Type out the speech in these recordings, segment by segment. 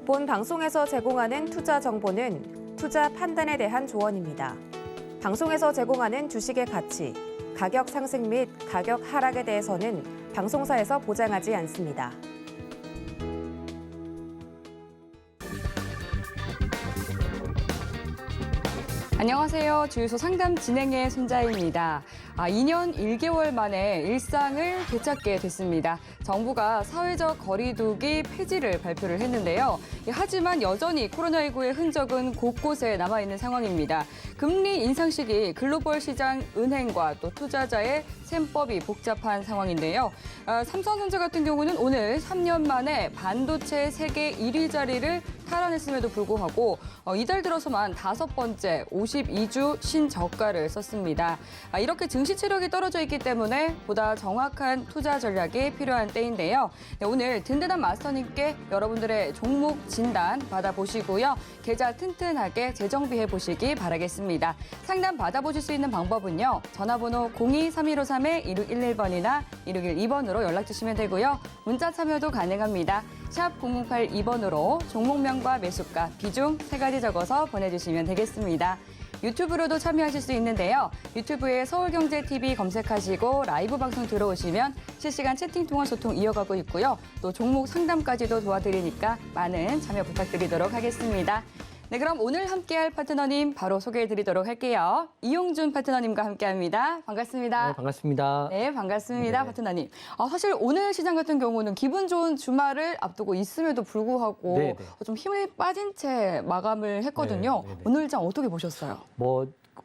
본 방송에서 제공하는 투자 정보는 투자 판단에 대한 조언입니다. 방송에서 제공하는 주식의 가치, 가격 상승 및 가격 하락에 대해서는 방송사에서 보장하지 않습니다. 안녕하세요. 주유소 상담 진행의 손자입니다. 2년 1개월 만에 일상을 되찾게 됐습니다. 정부가 사회적 거리두기 폐지를 발표를 했는데요. 하지만 여전히 코로나19의 흔적은 곳곳에 남아있는 상황입니다. 금리 인상 시기 글로벌 시장 은행과 또 투자자의 셈법이 복잡한 상황인데요. 삼성전자 같은 경우는 오늘 3년 만에 반도체 세계 1위 자리를 탈환했음에도 불구하고 이달 들어서만 5번째 52주 신저가를 썼습니다. 이렇게 증시 체력이 떨어져 있기 때문에 보다 정확한 투자 전략이 필요한 때인데요. 오늘 든든한 마스터님께 여러분들의 종목 진단 받아보시고요. 계좌 튼튼하게 재정비해 보시기 바라겠습니다. 상담 받아보실 수 있는 방법은요. 전화번호 02-3253-1611번이나 1612번으로 연락 주시면 되고요. 문자 참여도 가능합니다. 샵 0082번으로 종목명과 매수가, 비중 3가지 적어서 보내주시면 되겠습니다. 유튜브로도 참여하실 수 있는데요. 유튜브에 서울경제TV 검색하시고 라이브 방송 들어오시면 실시간 채팅 통화 소통 이어가고 있고요. 또 종목 상담까지도 도와드리니까 많은 참여 부탁드리도록 하겠습니다. 네, 그럼 오늘 함께할 파트너님 바로 소개해드리도록 할게요. 이용준 파트너님과 함께합니다. 반갑습니다. 네, 반갑습니다. 네, 반갑습니다. 네. 파트너님. 사실 오늘 시장 같은 경우는 기분 좋은 주말을 앞두고 있음에도 불구하고 네, 네. 좀 힘이 빠진 채 마감을 했거든요. 네, 네, 네. 오늘 장 어떻게 보셨어요?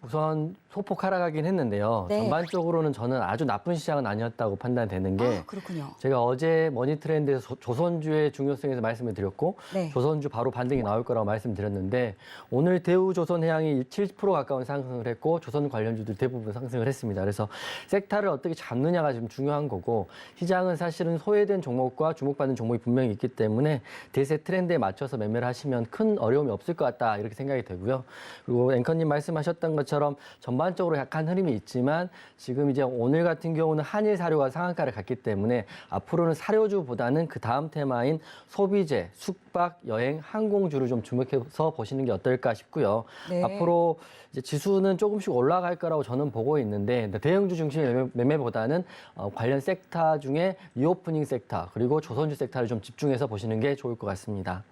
우선 소폭 하락하긴 했는데요. 네. 전반적으로는 저는 아주 나쁜 시장은 아니었다고 판단되는 게 그렇군요. 제가 어제 머니트렌드에서 조선주의 중요성에서 말씀을 드렸고 네. 조선주 바로 반등이 나올 거라고 말씀드렸는데 오늘 대우조선해양이 7% 가까운 상승을 했고 조선 관련주들 대부분 상승을 했습니다. 그래서 섹터를 어떻게 잡느냐가 좀 중요한 거고 시장은 사실은 소외된 종목과 주목받는 종목이 분명히 있기 때문에 대세 트렌드에 맞춰서 매매를 하시면 큰 어려움이 없을 것 같다 이렇게 생각이 되고요. 그리고 앵커님 말씀하셨던 것처럼 전반적으로 약간 흐름이 있지만 지금 이제 오늘 같은 경우는 한일 사료가 상한가를 갔기 때문에 앞으로는 사료주보다는 그 다음 테마인 소비재, 숙박, 여행, 항공주를 좀 주목해서 보시는 게 어떨까 싶고요. 네. 앞으로 이제 지수는 조금씩 올라갈 거라고 저는 보고 있는데 대형주 중심의 매매보다는 관련 섹터 중에 리오프닝 섹터 그리고 조선주 섹터를 좀 집중해서 보시는 게 좋을 것 같습니다.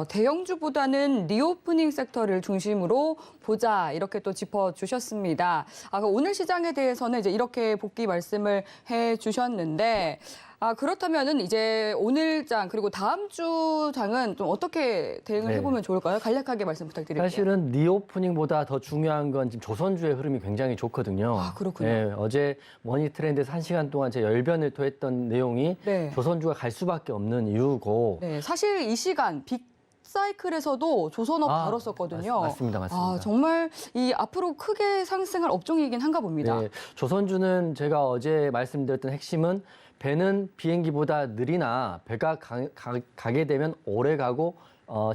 대형주보다는 리오프닝 섹터를 중심으로 보자 이렇게 또 짚어주셨습니다. 오늘 시장에 대해서는 이제 이렇게 복귀 말씀을 해주셨는데 그렇다면은 이제 오늘 장 그리고 다음 주 장은 좀 어떻게 대응을 네. 해보면 좋을까요? 간략하게 말씀 부탁드릴게요. 사실은 리오프닝보다 더 중요한 건 지금 조선주의 흐름이 굉장히 좋거든요. 그렇군요. 네, 어제 머니트렌드에서 1시간 동안 제 열변을 토했던 내용이 네. 조선주가 갈 수밖에 없는 이유고 네, 사실 이 시간 빅사이클에서도 조선업 다뤘었거든요. 맞습니다. 정말 이 앞으로 크게 상승할 업종이긴 한가 봅니다. 네, 조선주는 제가 어제 말씀드렸던 핵심은 배는 비행기보다 느리나 배가 가게 되면 오래 가고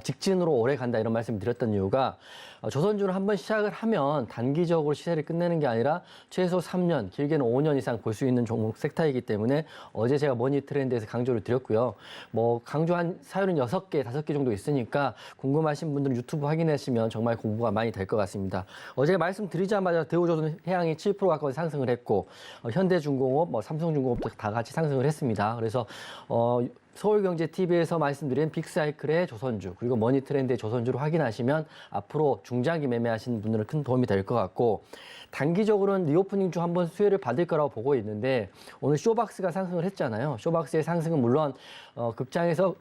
직진으로 오래 간다 이런 말씀 드렸던 이유가 조선주를 한번 시작을 하면 단기적으로 시세를 끝내는 게 아니라 최소 3년, 길게는 5년 이상 볼 수 있는 종목 섹터이기 때문에 어제 제가 머니트렌드에서 강조를 드렸고요. 강조한 사유는 6개, 5개 정도 있으니까 궁금하신 분들은 유튜브 확인하시면 정말 공부가 많이 될 것 같습니다. 어제 말씀드리자마자 대우조선해양이 7% 가까운 상승을 했고 현대중공업, 삼성중공업도 다 같이 상승을 했습니다. 그래서 서울경제TV에서 말씀드린 빅사이클의 조선주 그리고 머니트렌드의 조선주를 확인하시면 앞으로 중장기 매매하시는 분들은 큰 도움이 될 것 같고 단기적으로는 리오프닝주 한번 수혜를 받을 거라고 보고 있는데 오늘 쇼박스가 상승을 했잖아요. 쇼박스의 상승은 물론 극장에서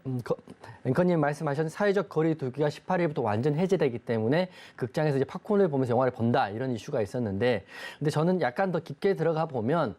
앵커님 말씀하신 사회적 거리두기가 18일부터 완전 해제되기 때문에 극장에서 이제 팝콘을 보면서 영화를 본다 이런 이슈가 있었는데 근데 저는 약간 더 깊게 들어가 보면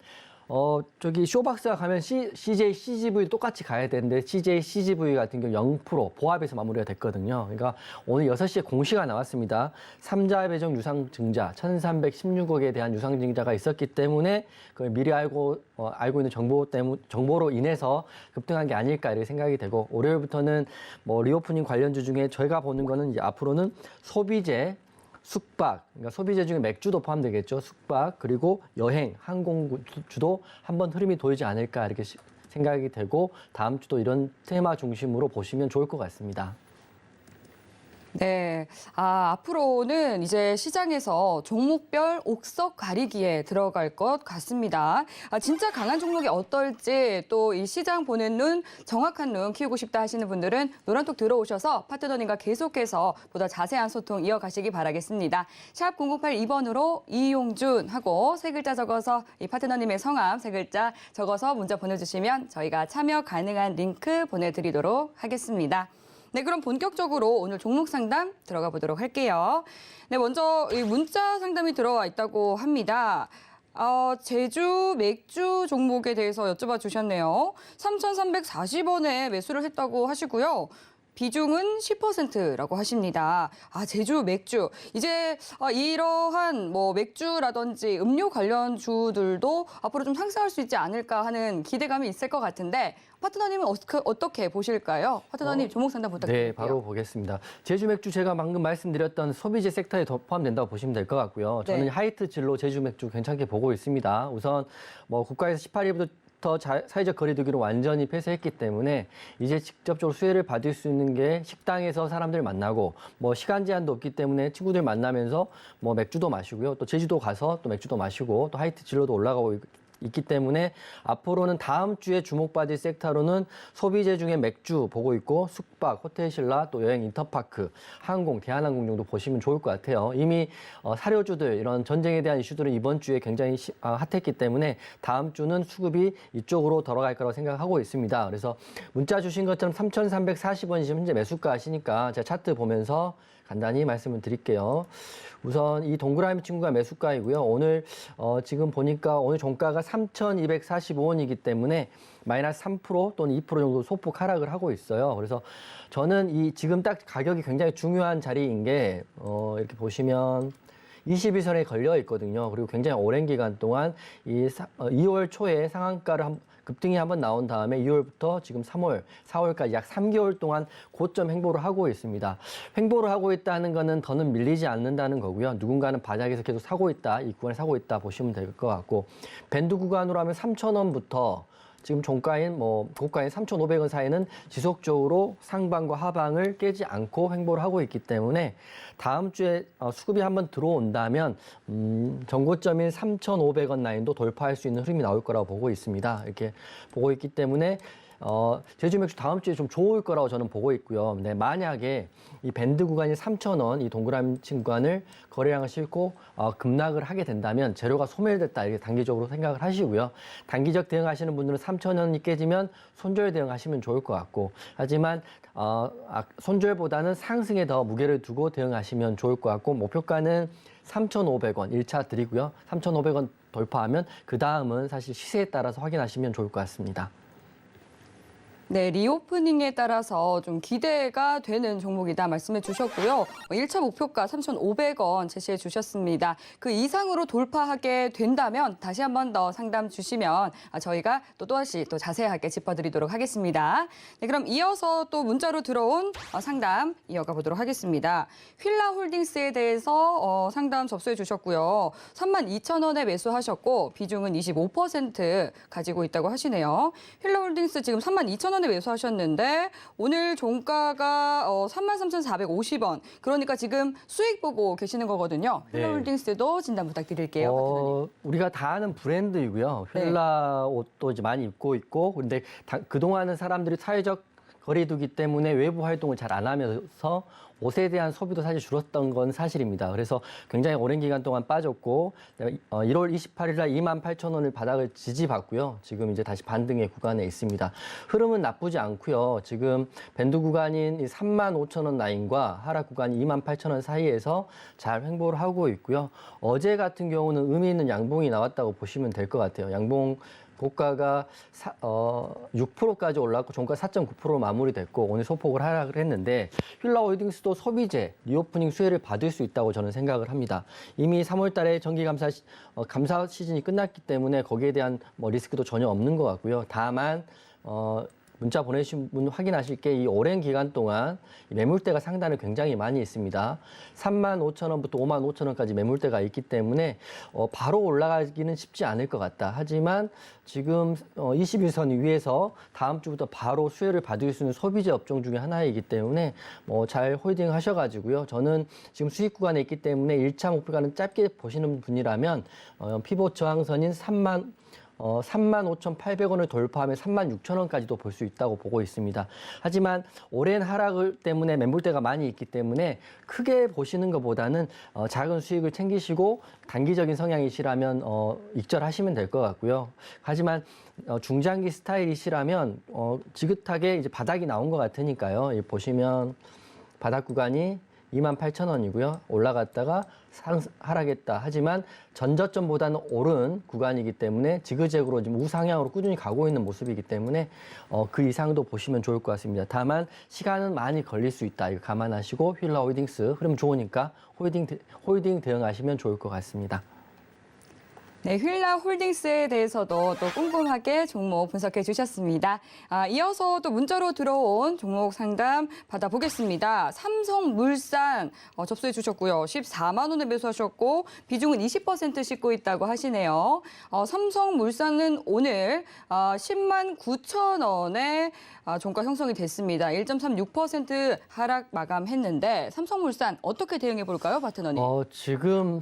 저기 쇼박스가 가면 CJ, CGV 똑같이 가야 되는데 CJ, CGV 같은 경우 0% 보합에서 마무리가 됐거든요. 그러니까 오늘 6시에 공시가 나왔습니다. 3자 배정 유상증자 1,316억에 대한 유상증자가 있었기 때문에 그걸 미리 알고 있는 정보로 인해서 급등한 게 아닐까 이렇게 생각이 되고 월요일부터는 리오프닝 관련주 중에 저희가 보는 거는 이제 앞으로는 소비재 숙박, 그러니까 소비재 중에 맥주도 포함되겠죠. 숙박, 그리고 여행, 항공주도 한번 흐름이 보이지 않을까 이렇게 생각이 되고 다음 주도 이런 테마 중심으로 보시면 좋을 것 같습니다. 네. 앞으로는 이제 시장에서 종목별 옥석 가리기에 들어갈 것 같습니다. 진짜 강한 종목이 어떨지 또 이 시장 보는 눈, 정확한 눈 키우고 싶다 하시는 분들은 노란톡 들어오셔서 파트너님과 계속해서 보다 자세한 소통 이어가시기 바라겠습니다. 샵 0982번으로 이용준 하고 세 글자 적어서 이 파트너님의 성함 세 글자 적어서 문자 보내주시면 저희가 참여 가능한 링크 보내드리도록 하겠습니다. 네, 그럼 본격적으로 오늘 종목 상담 들어가 보도록 할게요. 네, 먼저 이 문자 상담이 들어와 있다고 합니다. 제주 맥주 종목에 대해서 여쭤봐 주셨네요. 3,340원에 매수를 했다고 하시고요. 비중은 10%라고 하십니다. 제주 맥주. 이제 이러한 뭐 맥주라든지 음료 관련 주들도 앞으로 좀 상승할 수 있지 않을까 하는 기대감이 있을 것 같은데 파트너님은 어떻게 보실까요? 파트너님 종목 상담 부탁드릴게요. 네, 바로 보겠습니다. 제주 맥주 제가 방금 말씀드렸던 소비재 섹터에 포함된다고 보시면 될 것 같고요. 저는 네. 하이트 진로 제주 맥주 괜찮게 보고 있습니다. 우선 뭐 국가에서 18일부터 사회적 거리두기를 완전히 폐쇄했기 때문에 이제 직접적으로 수혜를 받을 수 있는 게 식당에서 사람들 만나고 뭐 시간 제한도 없기 때문에 친구들 만나면서 뭐 맥주도 마시고요. 또 제주도 가서 또 맥주도 마시고 또 하이트 진로도 올라가고 있기 때문에 앞으로는 다음 주에 주목받을 섹터로는 소비재 중에 맥주 보고 있고 숙박, 호텔 신라, 또 여행 인터파크, 항공, 대한항공 정도 보시면 좋을 것 같아요. 이미 사료주들 이런 전쟁에 대한 이슈들은 이번 주에 굉장히 핫했기 때문에 다음 주는 수급이 이쪽으로 돌아갈 거라고 생각하고 있습니다. 그래서 문자 주신 것처럼 3,340원이 현재 매수가 하시니까 제가 차트 보면서 간단히 말씀을 드릴게요. 우선 이 동그라미 친구가 매수가이고요. 오늘 지금 보니까 오늘 종가가 3,245원이기 때문에 마이너스 3% 또는 2% 정도 소폭 하락을 하고 있어요. 그래서 저는 이 지금 딱 가격이 굉장히 중요한 자리인 게 이렇게 보시면 22선에 걸려 있거든요. 그리고 굉장히 오랜 기간 동안 2월 초에 상한가를 급등이 한번 나온 다음에 2월부터 지금 3월, 4월까지 약 3개월 동안 고점 횡보를 하고 있습니다. 횡보를 하고 있다는 거는 더는 밀리지 않는다는 거고요. 누군가는 바닥에서 계속 사고 있다, 이 구간에 사고 있다 보시면 될 것 같고 밴드 구간으로 하면 3,000원부터 지금 종가인 고가인 3,500원 사이는 지속적으로 상방과 하방을 깨지 않고 횡보를 하고 있기 때문에 다음 주에 수급이 한번 들어온다면 전고점인 3,500원 라인도 돌파할 수 있는 흐름이 나올 거라고 보고 있습니다. 이렇게 보고 있기 때문에 제주 맥주 다음 주에 좀 좋을 거라고 저는 보고 있고요. 네, 만약에 이 밴드 구간이 3,000원, 이 동그라미 구간을 거래량을 싣고 급락을 하게 된다면 재료가 소멸됐다 이렇게 단기적으로 생각을 하시고요. 단기적 대응하시는 분들은 3,000원이 깨지면 손절 대응하시면 좋을 것 같고 하지만 손절보다는 상승에 더 무게를 두고 대응하시면 좋을 것 같고 목표가는 3,500원 1차 드리고요. 3,500원 돌파하면 그 다음은 사실 시세에 따라서 확인하시면 좋을 것 같습니다. 네, 리오프닝에 따라서 좀 기대가 되는 종목이다 말씀해 주셨고요. 1차 목표가 3,500원 제시해 주셨습니다. 그 이상으로 돌파하게 된다면 다시 한 번 더 상담 주시면 저희가 또다시 또 자세하게 짚어드리도록 하겠습니다. 네, 그럼 이어서 또 문자로 들어온 상담 이어가 보도록 하겠습니다. 휠라홀딩스에 대해서 상담 접수해 주셨고요. 32,000원에 매수하셨고 비중은 25% 가지고 있다고 하시네요. 휠라홀딩스 지금 32,000원에 매수하셨는데 오늘 종가가 33,450원. 그러니까 지금 수익 보고 계시는 거거든요. 네. 휠라홀딩스도 진단 부탁드릴게요. 우리가 다 아는 브랜드이고요. 네. 휠라 옷도 이제 많이 입고 있고, 근데 그동안은 사람들이 사회적 거리두기 때문에 외부 활동을 잘 안 하면서 옷에 대한 소비도 사실 줄었던 건 사실입니다. 그래서 굉장히 오랜 기간 동안 빠졌고 1월 28일 날 28,000원을 바닥을 지지받고요. 지금 이제 다시 반등의 구간에 있습니다. 흐름은 나쁘지 않고요. 지금 밴드 구간인 35,000원 라인과 하락 구간 28,000원 사이에서 잘 횡보를 하고 있고요. 어제 같은 경우는 의미 있는 양봉이 나왔다고 보시면 될 것 같아요. 양봉 고가가 6%까지 올랐고 종가 4.9%로 마무리됐고 오늘 소폭을 하락을 했는데 휠라홀딩스도 소비재 리오프닝 수혜를 받을 수 있다고 저는 생각을 합니다. 이미 3월 달에 정기 감사 시즌이 끝났기 때문에 거기에 대한 리스크도 전혀 없는 것 같고요. 다만 문자 보내신 분 확인하실 게 이 오랜 기간 동안 이 매물대가 상단에 굉장히 많이 있습니다. 35,000원부터 55,000원까지 매물대가 있기 때문에 바로 올라가기는 쉽지 않을 것 같다. 하지만 지금 21선 위에서 다음 주부터 바로 수혜를 받을 수 있는 소비재 업종 중에 하나이기 때문에 잘 홀딩 하셔가지고요. 저는 지금 수익 구간에 있기 때문에 1차 목표가는 짧게 보시는 분이라면 피봇 저항선인 35,800원을 돌파하면 36,000원까지도 볼 수 있다고 보고 있습니다. 하지만 오랜 하락 때문에 매물대가 많이 있기 때문에 크게 보시는 것보다는 작은 수익을 챙기시고 단기적인 성향이시라면 익절하시면 될 것 같고요. 하지만 중장기 스타일이시라면 지긋하게 이제 바닥이 나온 것 같으니까요. 보시면 바닥 구간이 28,000원이고요. 올라갔다가 하락했다. 하지만 전저점보다는 오른 구간이기 때문에 지그재그로 지금 우상향으로 꾸준히 가고 있는 모습이기 때문에 그 이상도 보시면 좋을 것 같습니다. 다만 시간은 많이 걸릴 수 있다. 이거 감안하시고 휠라 홀딩스 흐름 좋으니까 홀딩 대응하시면 좋을 것 같습니다. 네, 휠라 홀딩스에 대해서도 또 꼼꼼하게 종목 분석해 주셨습니다. 이어서 또 문자로 들어온 종목 상담 받아보겠습니다. 삼성물산 접수해 주셨고요. 14만 원에 매수하셨고 비중은 20% 싣고 있다고 하시네요. 삼성물산은 오늘 10만 9천 원에 종가 형성이 됐습니다. 1.36% 하락 마감했는데 삼성물산 어떻게 대응해 볼까요, 파트너님? 지금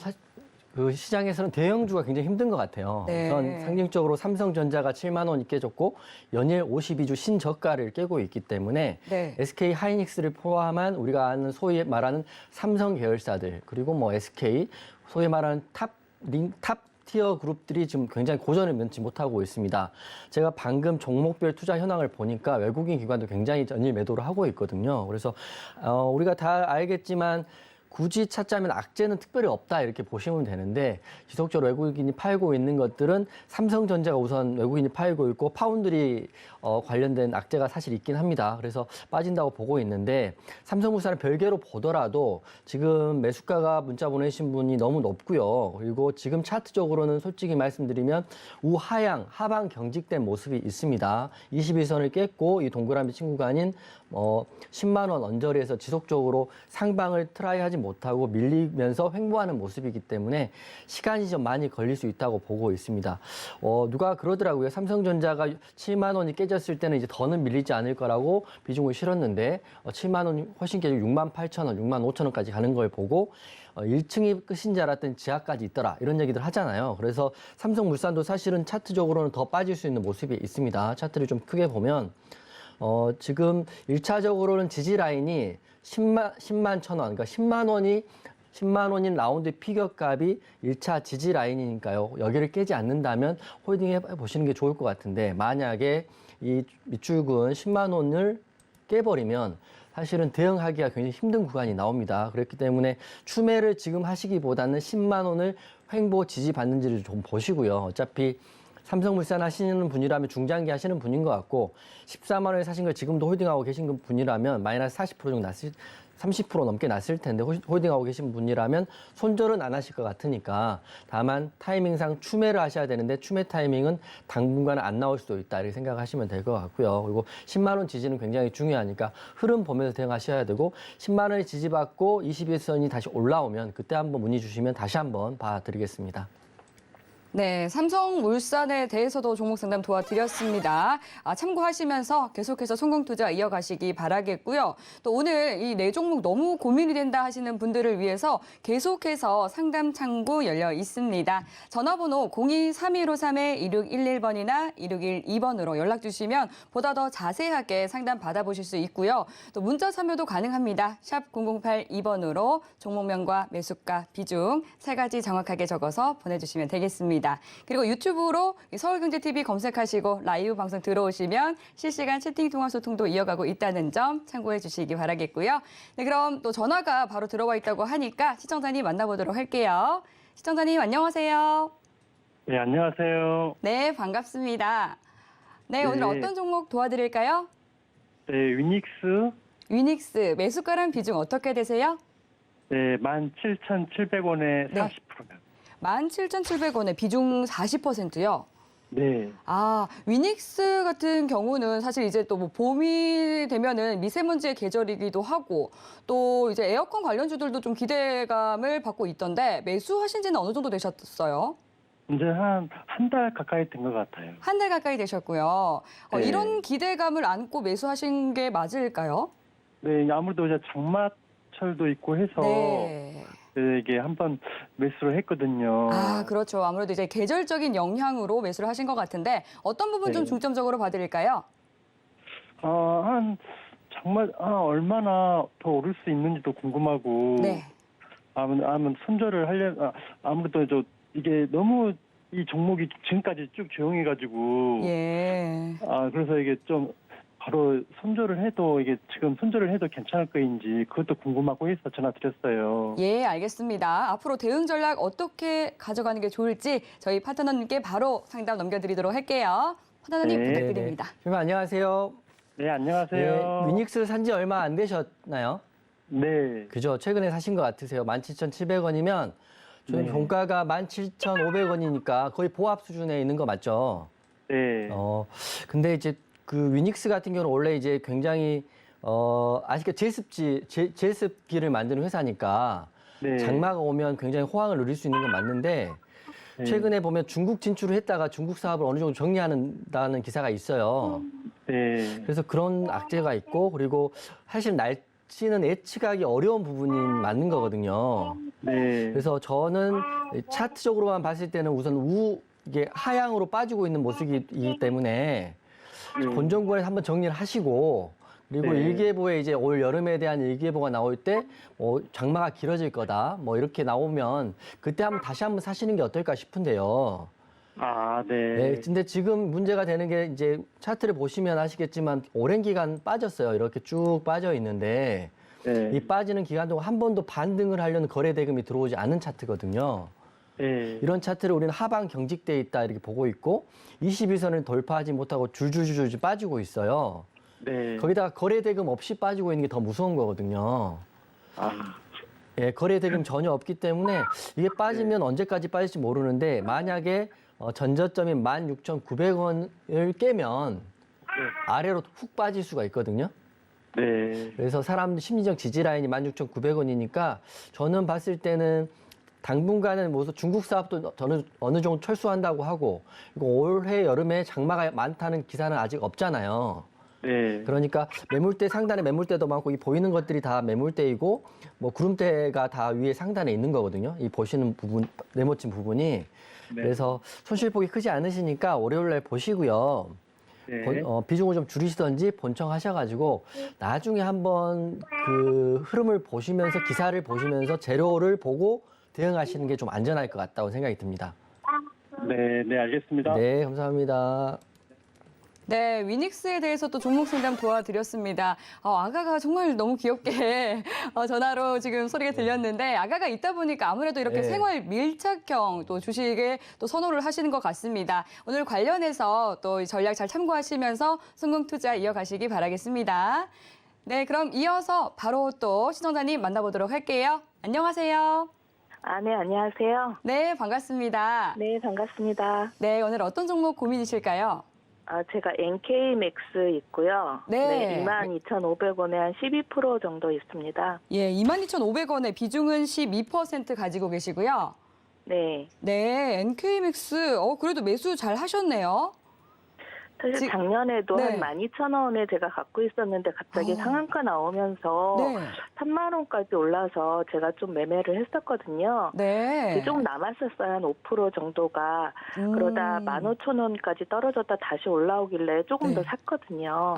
그 시장에서는 대형주가 굉장히 힘든 것 같아요. 네. 우선 상징적으로 삼성전자가 7만 원이 깨졌고 연일 52주 신저가를 깨고 있기 때문에 네. SK 하이닉스를 포함한 우리가 아는 소위 말하는 삼성 계열사들 그리고 SK 소위 말하는 탑 티어 그룹들이 지금 굉장히 고전을 면치 못하고 있습니다. 제가 방금 종목별 투자 현황을 보니까 외국인 기관도 굉장히 연일 매도를 하고 있거든요. 그래서 우리가 다 알겠지만 굳이 찾자면 악재는 특별히 없다 이렇게 보시면 되는데 지속적으로 외국인이 팔고 있는 것들은 삼성전자가 우선 외국인이 팔고 있고 파운드리 관련된 악재가 사실 있긴 합니다. 그래서 빠진다고 보고 있는데 삼성물산을 별개로 보더라도 지금 매수가가 문자 보내신 분이 너무 높고요. 그리고 지금 차트적으로는 솔직히 말씀드리면 우하향 하방 경직된 모습이 있습니다. 21선을 깼고 이 동그라미 친구가 아닌 10만 원 언저리에서 지속적으로 상방을 트라이하지 못하고 밀리면서 횡보하는 모습이기 때문에 시간이 좀 많이 걸릴 수 있다고 보고 있습니다. 누가 그러더라고요. 삼성전자가 7만 원이 깨졌을 때는 이제 더는 밀리지 않을 거라고 비중을 실었는데 7만 원이 훨씬 깨지고 6만 8천 원, 6만 5천 원까지 가는 걸 보고 1층이 끝인 줄 알았더니 지하까지 있더라 이런 얘기들 하잖아요. 그래서 삼성물산도 사실은 차트적으로는 더 빠질 수 있는 모습이 있습니다. 차트를 좀 크게 보면 지금 1차적으로는 지지 라인이 10만 천 원, 그러니까 10만 원인 라운드 피겨 값이 1차 지지 라인이니까요. 여기를 깨지 않는다면 홀딩 해보시는 게 좋을 것 같은데 만약에 이 밑줄근 10만 원을 깨버리면 사실은 대응하기가 굉장히 힘든 구간이 나옵니다. 그렇기 때문에 추매를 지금 하시기보다는 10만 원을 횡보 지지받는지를 좀 보시고요. 어차피 삼성물산 하시는 분이라면 중장기 하시는 분인 것 같고 14만 원에 사신 걸 지금도 홀딩하고 계신 분이라면 마이너스 40% 정도 30% 넘게 났을 텐데 홀딩하고 계신 분이라면 손절은 안 하실 것 같으니까 다만 타이밍상 추매를 하셔야 되는데 추매 타이밍은 당분간은 안 나올 수도 있다 이렇게 생각하시면 될 것 같고요. 그리고 10만 원 지지는 굉장히 중요하니까 흐름 보면서 대응하셔야 되고 10만 원에 지지받고 21선이 다시 올라오면 그때 한번 문의 주시면 다시 한번 봐드리겠습니다. 네, 삼성물산에 대해서도 종목 상담 도와드렸습니다. 참고하시면서 계속해서 성공 투자 이어가시기 바라겠고요. 또 오늘 이 네 종목 너무 고민이 된다 하시는 분들을 위해서 계속해서 상담 창구 열려 있습니다. 전화번호 02-3153-2611번이나 2612번으로 연락 주시면 보다 더 자세하게 상담 받아보실 수 있고요. 또 문자 참여도 가능합니다. 샵 0082번으로 종목명과 매수가, 비중 세 가지 정확하게 적어서 보내주시면 되겠습니다. 그리고 유튜브로 서울경제TV 검색하시고 라이브 방송 들어오시면 실시간 채팅 통화 소통도 이어가고 있다는 점 참고해 주시기 바라겠고요. 네, 그럼 또 전화가 바로 들어와 있다고 하니까 시청자님 만나보도록 할게요. 시청자님 안녕하세요. 네, 안녕하세요. 네, 반갑습니다. 네, 네. 오늘 어떤 종목 도와드릴까요? 네, 위닉스. 위닉스 매수가랑 비중 어떻게 되세요? 네, 17,700원에 네. 40%면. 17,700원에 비중 40%요. 네. 아, 위닉스 같은 경우는 사실 이제 또 뭐 봄이 되면은 미세먼지의 계절이기도 하고 또 이제 에어컨 관련주들도 좀 기대감을 받고 있던데 매수하신 지는 어느 정도 되셨어요? 이제 한 달 가까이 된 것 같아요. 한 달 가까이 되셨고요. 네. 이런 기대감을 안고 매수하신 게 맞을까요? 네, 아무래도 이제 장마철도 있고 해서 네. 네, 이게 한번 매수를 했거든요. 아, 그렇죠. 아무래도 이제 계절적인 영향으로 매수를 하신 것 같은데 어떤 부분 좀 네. 중점적으로 봐드릴까요? 정말 얼마나 더 오를 수 있는지도 궁금하고 네. 아무튼 손절을 아무래도 이게 너무 이 종목이 지금까지 쭉 조용해가지고 예. 그래서 이게 좀 바로 손절을 해도 이게 지금 손절을 해도 괜찮을 거인지 그것도 궁금하고 해서 전화 드렸어요. 예, 알겠습니다. 앞으로 대응 전략 어떻게 가져가는 게 좋을지 저희 파트너님께 바로 상담 넘겨드리도록 할게요. 파트너님 네. 부탁드립니다. 선생님 안녕하세요. 네, 안녕하세요. 네, 위닉스 산 지 얼마 안 되셨나요? 네. 그죠? 최근에 사신 것 같으세요. 17,700원이면 저희 네. 종가가 17,500원이니까 거의 보합 수준에 있는 거 맞죠? 네. 근데 이제 그 위닉스 같은 경우는 원래 이제 굉장히 아시게 제습기를 만드는 회사니까 네. 장마가 오면 굉장히 호황을 누릴 수 있는 건 맞는데 네. 최근에 보면 중국 진출을 했다가 중국 사업을 어느 정도 정리한다는 기사가 있어요. 네. 그래서 그런 악재가 있고 그리고 사실 날씨는 예측하기 어려운 부분이 맞는 거거든요. 네. 그래서 저는 차트적으로만 봤을 때는 우선 이게 하향으로 빠지고 있는 모습이기 때문에 본전구간에 한번 정리를 하시고 그리고 네. 일기예보에 이제 올 여름에 대한 일기예보가 나올 때 장마가 길어질 거다 뭐 이렇게 나오면 그때 다시 한번 사시는 게 어떨까 싶은데요. 네. 네, 근데 지금 문제가 되는 게 이제 차트를 보시면 아시겠지만 오랜 기간 빠졌어요. 이렇게 쭉 빠져 있는데 네. 이 빠지는 기간 동안 한 번도 반등을 하려는 거래 대금이 들어오지 않은 차트거든요. 네. 이런 차트를 우리는 하방 경직돼 있다 이렇게 보고 있고 22선을 돌파하지 못하고 줄줄줄줄 빠지고 있어요. 네. 거기다가 거래 대금 없이 빠지고 있는 게 더 무서운 거거든요. 예, 거래 대금 전혀 없기 때문에 이게 빠지면 언제까지 빠질지 모르는데 만약에 전저점인 16,900원을 깨면 아래로 훅 빠질 수가 있거든요. 네. 그래서 사람 심리적 지지 라인이 16,900원이니까 저는 봤을 때는 당분간은 뭐 중국 사업도 저는 어느 정도 철수한다고 하고 그리고 올해 여름에 장마가 많다는 기사는 아직 없잖아요. 네. 그러니까 매물대 상단에 매물대도 많고 이 보이는 것들이 다 매물대이고 뭐 구름대가 다 위에 상단에 있는 거거든요. 이 보시는 부분 네모친 부분이 네. 그래서 손실폭이 크지 않으시니까 월요일날 보시고요. 네. 비중을 좀 줄이시던지 본청하셔가지고 나중에 한번 그 흐름을 보시면서 기사를 보시면서 재료를 보고 대응하시는 게 좀 안전할 것 같다고 생각이 듭니다. 네, 네, 알겠습니다. 네, 감사합니다. 네, 위닉스에 대해서 또 종목 상담 도와드렸습니다. 아가가 정말 너무 귀엽게 전화로 지금 소리가 들렸는데 아가가 있다 보니까 아무래도 이렇게 네. 생활 밀착형 또 주식에 또 선호를 하시는 것 같습니다. 오늘 관련해서 또 전략 잘 참고하시면서 성공 투자 이어가시기 바라겠습니다. 네, 그럼 이어서 바로 또 시청자님 만나보도록 할게요. 안녕하세요. 네, 안녕하세요. 네, 반갑습니다. 네, 반갑습니다. 네, 오늘 어떤 종목 고민이실까요? 제가 NK맥스 있고요. 네. 22,500원에 한 12% 정도 있습니다. 예, 22,500원에 비중은 12% 가지고 계시고요. 네. 네, NK맥스, 그래도 매수 잘 하셨네요. 사실 작년에도 네. 한 12,000원에 제가 갖고 있었는데 갑자기 상한가 나오면서 네. 3만 원까지 올라서 제가 좀 매매를 했었거든요. 네. 그게 좀 남았었어요. 한 5% 정도가. 그러다 15,000원까지 떨어졌다 다시 올라오길래 조금 네. 더 샀거든요.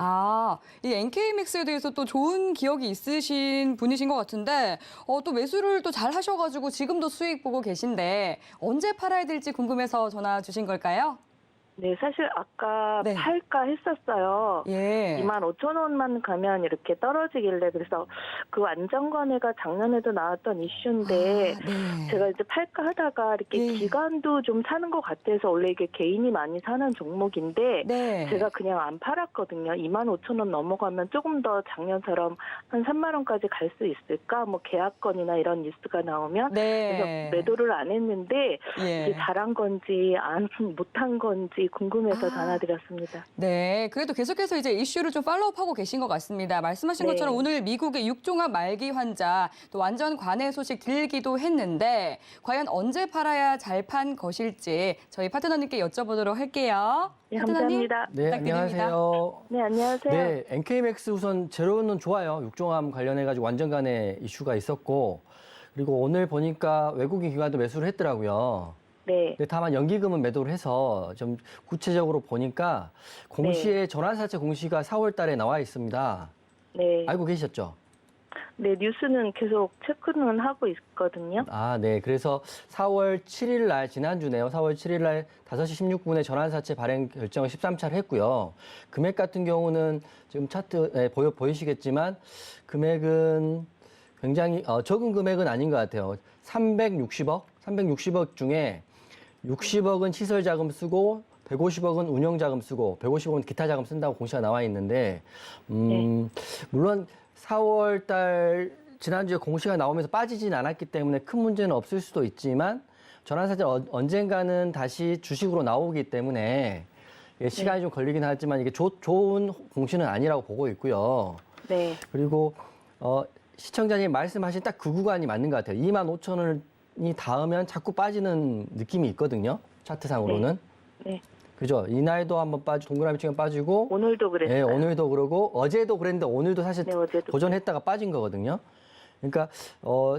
이 NK맥스에 대해서 또 좋은 기억이 있으신 분이신 것 같은데, 또 매수를 또 잘 하셔가지고 지금도 수익 보고 계신데, 언제 팔아야 될지 궁금해서 전화 주신 걸까요? 네, 사실 아까 네. 팔까 했었어요. 예. 25,000원만 가면 이렇게 떨어지길래 그래서 그 안정거래가 작년에도 나왔던 이슈인데 네. 제가 이제 팔까 하다가 이렇게 예. 기관도 좀 사는 것 같아서 원래 이게 개인이 많이 사는 종목인데 네. 제가 그냥 안 팔았거든요. 25,000원 넘어가면 조금 더 작년처럼 한 3만 원까지 갈 수 있을까? 뭐 계약건이나 이런 뉴스가 나오면 네. 그래서 매도를 안 했는데 예. 이게 잘한 건지 안 못한 건지 궁금해서 전화드렸습니다. 네, 그래도 계속해서 이제 이슈를 좀 팔로우하고 계신 것 같습니다. 말씀하신 네. 것처럼 오늘 미국의 육종합 말기 환자 또 완전 관해 소식 들기도 했는데 과연 언제 팔아야 잘 판 것일지 저희 파트너님께 여쭤보도록 할게요. 네, 파트너님, 감사합니다. 네, 부탁드립니다. 안녕하세요. 네, 안녕하세요. 네, NK맥스 우선 재료는 좋아요. 육종암 관련해가지고 완전 간의 이슈가 있었고, 그리고 오늘 보니까 외국인 기관도 매수를 했더라고요. 네. 근데 다만 연기금은 매도를 해서 좀 구체적으로 보니까 공시에 전환사채 공시가 4월 달에 나와 있습니다. 네. 알고 계셨죠? 네, 뉴스는 계속 체크는 하고 있거든요. 아, 네. 그래서 4월 7일 날, 지난주네요. 4월 7일 날 5시 16분에 전환사채 발행 결정을 13차를 했고요. 금액 같은 경우는 지금 차트에 보이시겠지만 금액은 굉장히 적은 금액은 아닌 것 같아요. 360억 중에 60억은 시설 자금 쓰고 150억은 운영 자금 쓰고 150억은 기타 자금 쓴다고 공시가 나와 있는데 물론 4월 달 지난주에 공시가 나오면서 빠지진 않았기 때문에 큰 문제는 없을 수도 있지만 전환사채 언젠가는 다시 주식으로 나오기 때문에 시간이 좀 걸리긴 하지만 이게 좋은 공시는 아니라고 보고 있고요. 네. 그리고 시청자님 말씀하신 딱 그 구간이 맞는 것 같아요. 25,000원이 닿으면 자꾸 빠지는 느낌이 있거든요. 차트상으로는. 네. 그죠? 이날도 한번 동그라미치면 빠지고 오늘도 그랬어요. 네, 오늘도 그러고 어제도 그랬는데 오늘도 사실 네, 어제도. 도전했다가 빠진 거거든요. 그러니까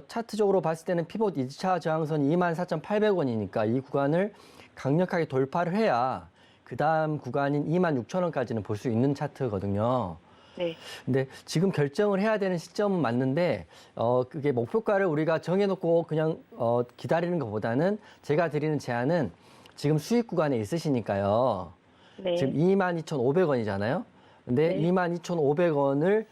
차트적으로 봤을 때는 피봇 2차 저항선이 24,800원이니까 이 구간을 강력하게 돌파를 해야 그 다음 구간인 26,000원까지는 볼 수 있는 차트거든요. 네. 근데 지금 결정을 해야 되는 시점은 맞는데 그게 목표가를 우리가 정해놓고 그냥 기다리는 것보다는 제가 드리는 제안은 지금 수익 구간에 있으시니까요. 네. 지금 22,500원이잖아요. 근데 네. 22,500원을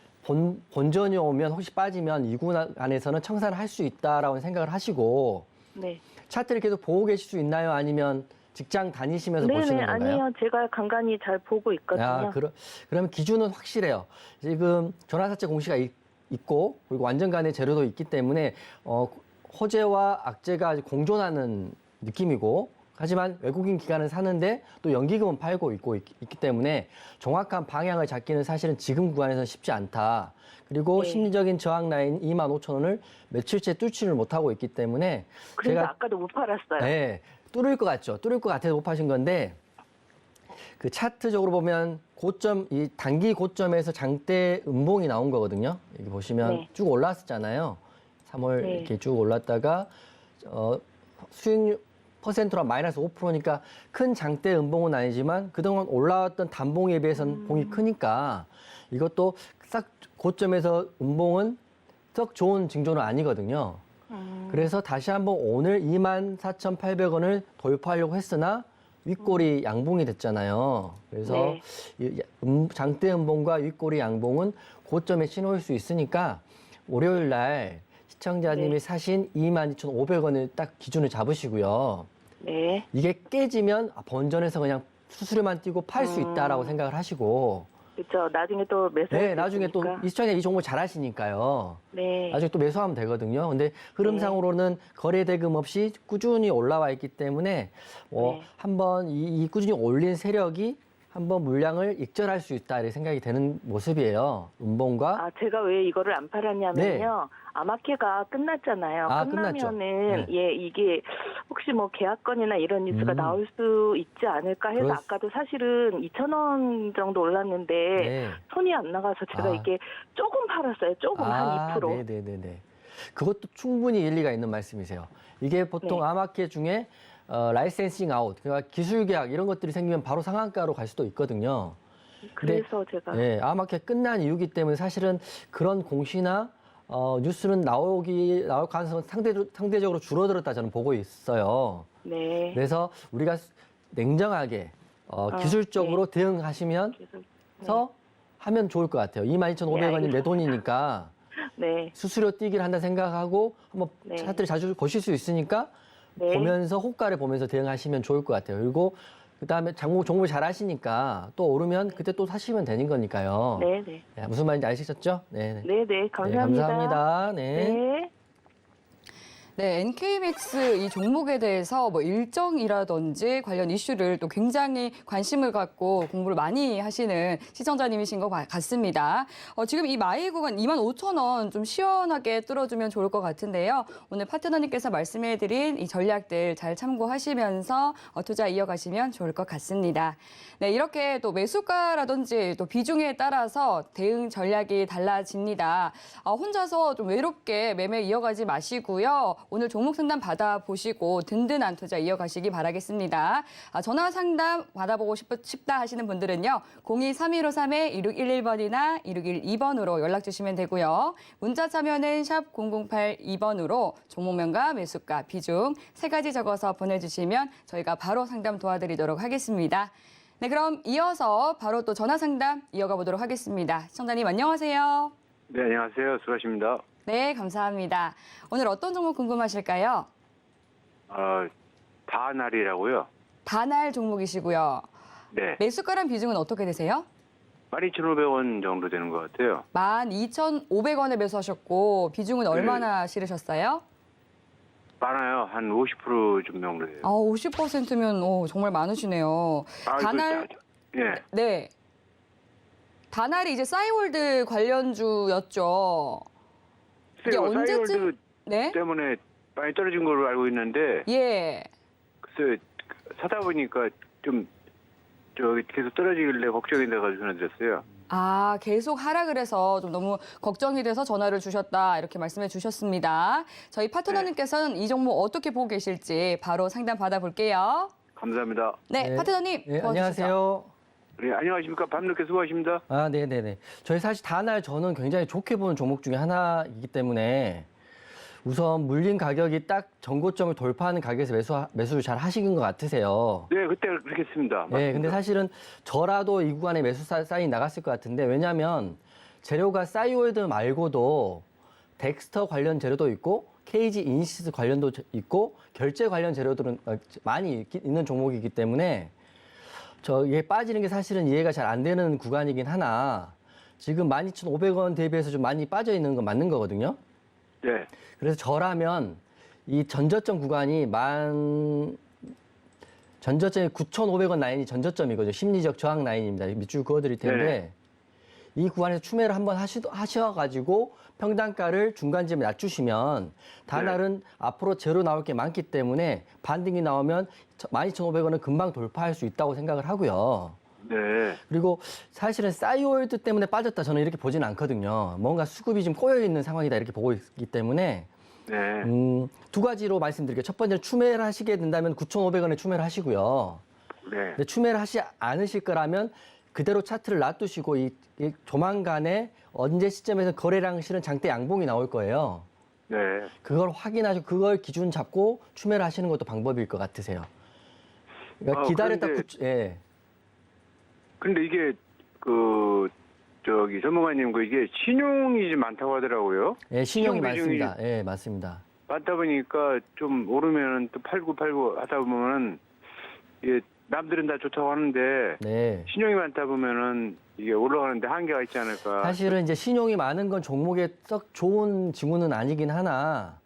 본전이 오면 혹시 빠지면 이 구간에서는 청산을 할 수 있다라고 생각을 하시고 네. 차트를 계속 보고 계실 수 있나요? 아니면 직장 다니시면서 네네, 보시는 건가요? 아니요. 제가 간간히 잘 보고 있거든요. 그러면 기준은 확실해요. 지금 전환사채 공시가 있고 그리고 완전 간의 재료도 있기 때문에 호재와 악재가 공존하는 느낌이고 하지만 외국인 기관은 사는데 또 연기금은 팔고 있기 때문에 정확한 방향을 잡기는 사실은 지금 구간에서는 쉽지 않다. 그리고 네. 심리적인 저항 라인 25,000원을 며칠째 뚫지를 못하고 있기 때문에 그래서 아까도 못 팔았어요. 네, 뚫을 것 같죠. 뚫을 것 같아서 못 파신 건데 그 차트적으로 보면 이 단기 고점에서 장대 음봉이 나온 거거든요. 여기 보시면 네. 쭉 올랐었잖아요. 3월 네. 이렇게 쭉 올랐다가 수익률 퍼센트로 마이너스 5%니까 큰 장대 음봉은 아니지만 그동안 올라왔던 단봉에 비해서는 봉이 크니까 이것도 싹 고점에서 음봉은 썩 좋은 징조는 아니거든요. 그래서 다시 한번 오늘 24,800원을 돌파하려고 했으나 윗꼬리 양봉이 됐잖아요. 그래서 네. 이 장대 음봉과 윗꼬리 양봉은 고점에 신호일 수 있으니까 월요일 날 시청자님이 네. 사신 22,500원을 딱 기준을 잡으시고요. 네. 이게 깨지면 본전에서 그냥 수수료만 띄고 팔 수 있다라고 생각을 하시고 그렇죠. 나중에 또 매수. 네, 나중에 또 이 시청자 이 종목 잘 하시니까요. 네. 나중에 또 매수하면 되거든요. 근데 흐름상으로는 거래 대금 없이 꾸준히 올라와 있기 때문에 네. 한번 이 꾸준히 올린 세력이 한번 물량을 익절할 수 있다 이렇게 생각이 되는 모습이에요. 음봉과 제가 왜 이거를 안 팔았냐면요. 아마케가 끝났잖아요. 끝났죠. 끝나면은 이게 혹시 뭐 계약건이나 이런 뉴스가 나올 수 있지 않을까 해서 아까도 사실은 2,000원 정도 올랐는데 네. 손이 안 나가서 제가 이게 조금 팔았어요. 조금 한 2%. 네네네. 그것도 충분히 일리가 있는 말씀이세요. 이게 보통 네. 아마케 중에 라이센싱 아웃, 그러니까 기술 계약 이런 것들이 생기면 바로 상한가로 갈 수도 있거든요. 그래서 제가 네, 아마케 끝난 이유기 때문에 사실은 그런 공시나 뉴스는 나올 가능성은 상대적으로 줄어들었다 저는 보고 있어요. 네. 그래서 우리가 냉정하게 기술적으로 대응하시면서 하면 좋을 것 같아요. 22,500원이 내 돈이니까 네. 수수료 띄기를 한다 생각하고 한번 네. 차트를 자주 보실 수 있으니까 네. 보면서 호가를 보면서 대응하시면 좋을 것 같아요. 그리고 그다음에 종목을 잘 하시니까 또 오르면 그때 또 사시면 되는 거니까요. 네, 네. 네, 무슨 말인지 아시겠죠? 네. 네, 네. 감사합니다. 감사합니다. 네. 네. 네, NK맥스 이 종목에 대해서 뭐 일정이라든지 관련 이슈를 또 굉장히 관심을 갖고 공부를 많이 하시는 시청자님이신 것 같습니다. 지금 이 마이 구간 25,000원 좀 시원하게 뚫어주면 좋을 것 같은데요. 오늘 파트너님께서 말씀해드린 이 전략들 잘 참고하시면서 투자 이어가시면 좋을 것 같습니다. 네, 이렇게 또 매수가라든지 또 비중에 따라서 대응 전략이 달라집니다. 혼자서 좀 외롭게 매매 이어가지 마시고요. 오늘 종목 상담 받아보시고 든든한 투자 이어가시기 바라겠습니다. 전화 상담 받아보고 싶다 하시는 분들은요. 02-3153-2611번이나 2612번으로 연락 주시면 되고요. 문자 참여는 샵 0082번으로 종목명과 매수가, 비중 3가지 적어서 보내주시면 저희가 바로 상담 도와드리도록 하겠습니다. 네, 그럼 이어서 바로 또 전화 상담 이어가 보도록 하겠습니다. 시청자님 안녕하세요. 네, 안녕하세요. 수고하십니다. 네, 감사합니다. 오늘 어떤 종목 궁금하실까요? 다날이라고요. 다날 종목이시고요. 네. 매수가랑 비중은 어떻게 되세요? 12,500원 정도 되는 것 같아요. 12,500원에 매수하셨고 비중은 얼마나 실으셨어요? 많아요. 한 50% 정도 돼요. 50%면 정말 많으시네요. 다날 예. 네. 다날이 이제 싸이월드 관련주였죠. 이게 언제쯤 싸이월드 네? 때문에 많이 떨어진 걸로 알고 있는데 예. 글쎄 사다 보니까 좀 저기 계속 떨어지길래 걱정이 돼가지고 전화드렸어요. 계속 하락을 해서 좀 너무 걱정이 돼서 전화를 주셨다 이렇게 말씀해 주셨습니다. 저희 파트너님께서는 이 종목 어떻게 보고 계실지 바로 상담 받아볼게요. 감사합니다. 네, 네. 파트너님. 네, 도와주시죠. 안녕하세요. 네, 안녕하십니까. 밤늦게 수고하십니다. 네네네. 저희 사실 다날 저는 굉장히 좋게 보는 종목 중에 하나이기 때문에 우선 물린 가격이 딱 전고점을 돌파하는 가격에서 매수를 잘 하시는 것 같으세요. 네, 그때 그렇게 했습니다. 네, 근데 사실은 저라도 이 구간에 매수 사인이 나갔을 것 같은데 왜냐하면 재료가 싸이월드 말고도 덱스터 관련 재료도 있고 KG 이니시스 관련도 있고 결제 관련 재료들은 많이 있는 종목이기 때문에 이게 빠지는 게 사실은 이해가 잘 안 되는 구간이긴 하나 지금 12,500원 대비해서 좀 많이 빠져 있는 건 맞는 거거든요. 네. 그래서 저라면 이 전저점 구간이 전저점이 9,500원 라인이 전저점이거든요. 심리적 저항 라인입니다. 밑줄 그어드릴 텐데 네. 이 구간에서 추매를 한번 하셔가지고 평단가를 중간쯤에 낮추시면 다날은 앞으로 제로 나올 게 많기 때문에 반등이 나오면 12,500원은 금방 돌파할 수 있다고 생각을 하고요. 네. 그리고 사실은 싸이월드 때문에 빠졌다 저는 이렇게 보지는 않거든요. 뭔가 수급이 좀 꼬여 있는 상황이다 이렇게 보고 있기 때문에 네. 두 가지로 말씀드릴게요. 첫 번째는 추매를 하시게 된다면 9,500원에 추매를 하시고요. 네. 근데 추매를 하지 않으실 거라면 그대로 차트를 놔두시고 이 조만간에 언제 시점에서 거래량 실은 장대 양봉이 나올 거예요. 네. 그걸 확인하시고 그걸 기준 잡고 추매를 하시는 것도 방법일 것 같으세요. 그러니까 기다렸다 그런데, 근데 이게 전문가님 이게 신용이 좀 많다고 하더라고요. 예, 신용이 신용 비중이 많습니다. 예, 맞습니다. 많다 보니까 좀 오르면 또 팔고 하다 보면은 이게 남들은 다 좋다고 하는데 네. 신용이 많다 보면은 이게 올라가는데 한계가 있지 않을까. 사실은 이제 신용이 많은 건 종목에 썩 좋은 징후는 아니긴 하나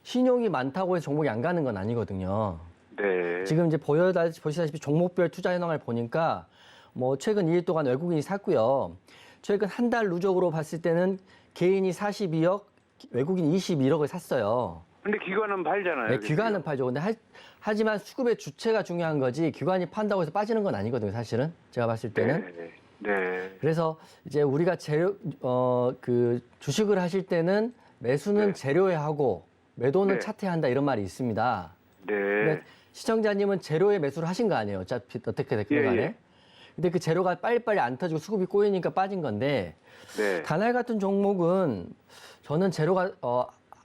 신용이 많다고 해서 종목이 안 가는 건 아니거든요. 네. 지금 이제 보시다시피 종목별 투자 현황을 보니까 뭐 최근 2일 동안 외국인이 샀고요. 최근 한 달 누적으로 봤을 때는 개인이 42억, 외국인 21억을 샀어요. 근데 기관은 팔잖아요. 네, 기관은 팔죠. 근데 하지만 수급의 주체가 중요한 거지 기관이 판다고 해서 빠지는 건 아니거든요. 사실은 제가 봤을 때는. 네. 네. 그래서 이제 우리가 주식을 하실 때는 매수는 네. 재료에 하고 매도는 네. 차트에 한다 이런 말이 있습니다. 네. 근데 시청자님은 재료에 매수를 하신 거 아니에요? 어차피 어떻게 됐건 간에. 예. 근데 그 재료가 빨리빨리 안 터지고 수급이 꼬이니까 빠진 건데 네. 다날 같은 종목은 저는 재료가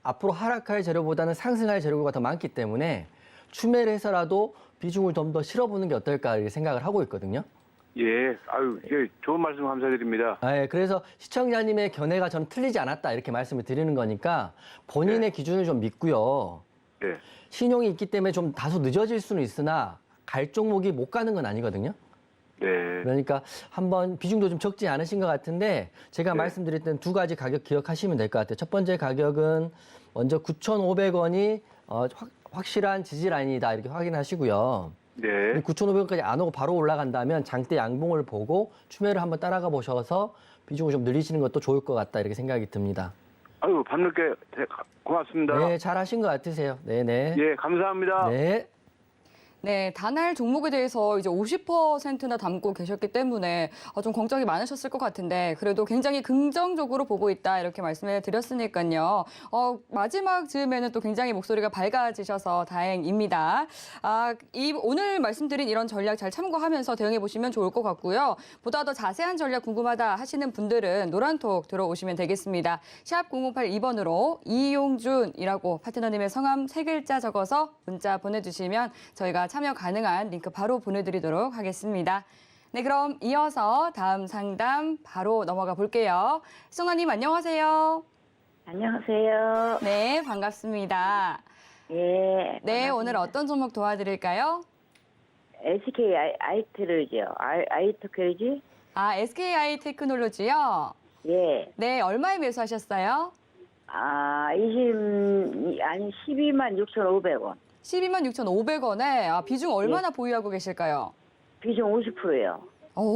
앞으로 하락할 재료보다는 상승할 재료가 더 많기 때문에 추매를 해서라도 비중을 좀 더 실어보는 게 어떨까 이렇게 생각을 하고 있거든요. 예. 아유, 예, 좋은 말씀 감사드립니다. 예, 그래서 시청자님의 견해가 저는 틀리지 않았다 이렇게 말씀을 드리는 거니까 본인의 네. 기준을 좀 믿고요. 네. 신용이 있기 때문에 좀 다소 늦어질 수는 있으나 갈 종목이 못 가는 건 아니거든요. 네. 그러니까 한번 비중도 좀 적지 않으신 것 같은데 제가 네. 말씀드렸던 두 가지 가격 기억하시면 될 것 같아요. 첫 번째 가격은 먼저 9,500원이 확실한 지지 라인이다 이렇게 확인하시고요. 네. 9,500원까지 안 오고 바로 올라간다면 장대 양봉을 보고 추매를 한번 따라가 보셔서 비중을 좀 늘리시는 것도 좋을 것 같다 이렇게 생각이 듭니다. 아유, 밤늦게 고맙습니다. 네, 잘하신 것 같으세요. 네네. 예, 감사합니다. 네. 네, 단알 종목에 대해서 이제 50%나 담고 계셨기 때문에 좀 걱정이 많으셨을 것 같은데 그래도 굉장히 긍정적으로 보고 있다 이렇게 말씀을 드렸으니까요. 마지막 즈음에는 또 굉장히 목소리가 밝아지셔서 다행입니다. 오늘 말씀드린 이런 전략 잘 참고하면서 대응해 보시면 좋을 것 같고요. 보다 더 자세한 전략 궁금하다 하시는 분들은 노란톡 들어오시면 되겠습니다. 샵 0082번으로 이용준이라고 파트너님의 성함 3글자 적어서 문자 보내주시면 저희가 참여 가능한 링크 바로 보내드리도록 하겠습니다. 네, 그럼 이어서 다음 상담 바로 넘어가 볼게요. 송아님 안녕하세요. 안녕하세요. 네, 반갑습니다. 예. 네, 반갑습니다. 오늘 어떤 종목 도와드릴까요? SK 아이테크놀로지요. 아이테크놀로지? SKI 테크놀로지요? 예. 네, 얼마에 매수하셨어요? 12만 6,500원. 126,500원에 비중 얼마나 보유하고 계실까요? 비중 50%예요.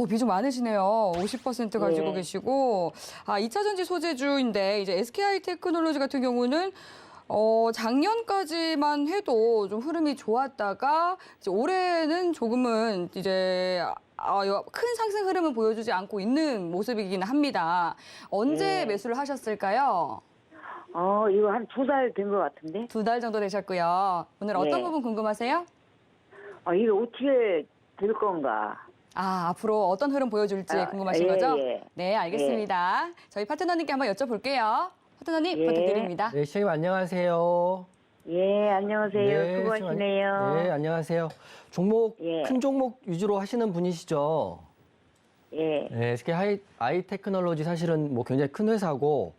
비중 많으시네요. 50% 가지고 네. 계시고. 2차 전지 소재주인데 이제 SKI 테크놀로지 같은 경우는 작년까지만 해도 좀 흐름이 좋았다가 이제 올해는 조금은 이제 큰 상승 흐름은 보여주지 않고 있는 모습이긴 합니다. 언제 네. 매수를 하셨을까요? 이거 한 2달 된 것 같은데? 2달 정도 되셨고요. 오늘 어떤 네. 부분 궁금하세요? 이거 어떻게 될 건가? 앞으로 어떤 흐름 보여줄지 궁금하신 예, 거죠? 예. 네, 알겠습니다. 저희 파트너님께 한번 여쭤볼게요. 파트너님 예. 부탁드립니다. 네, 시장님 안녕하세요. 예, 안녕하세요. 수고하시네요. 네, 안녕하세요. 종목, 예. 큰 종목 위주로 하시는 분이시죠? 예. 네, SK 아이테크놀로지 사실은 뭐 굉장히 큰 회사고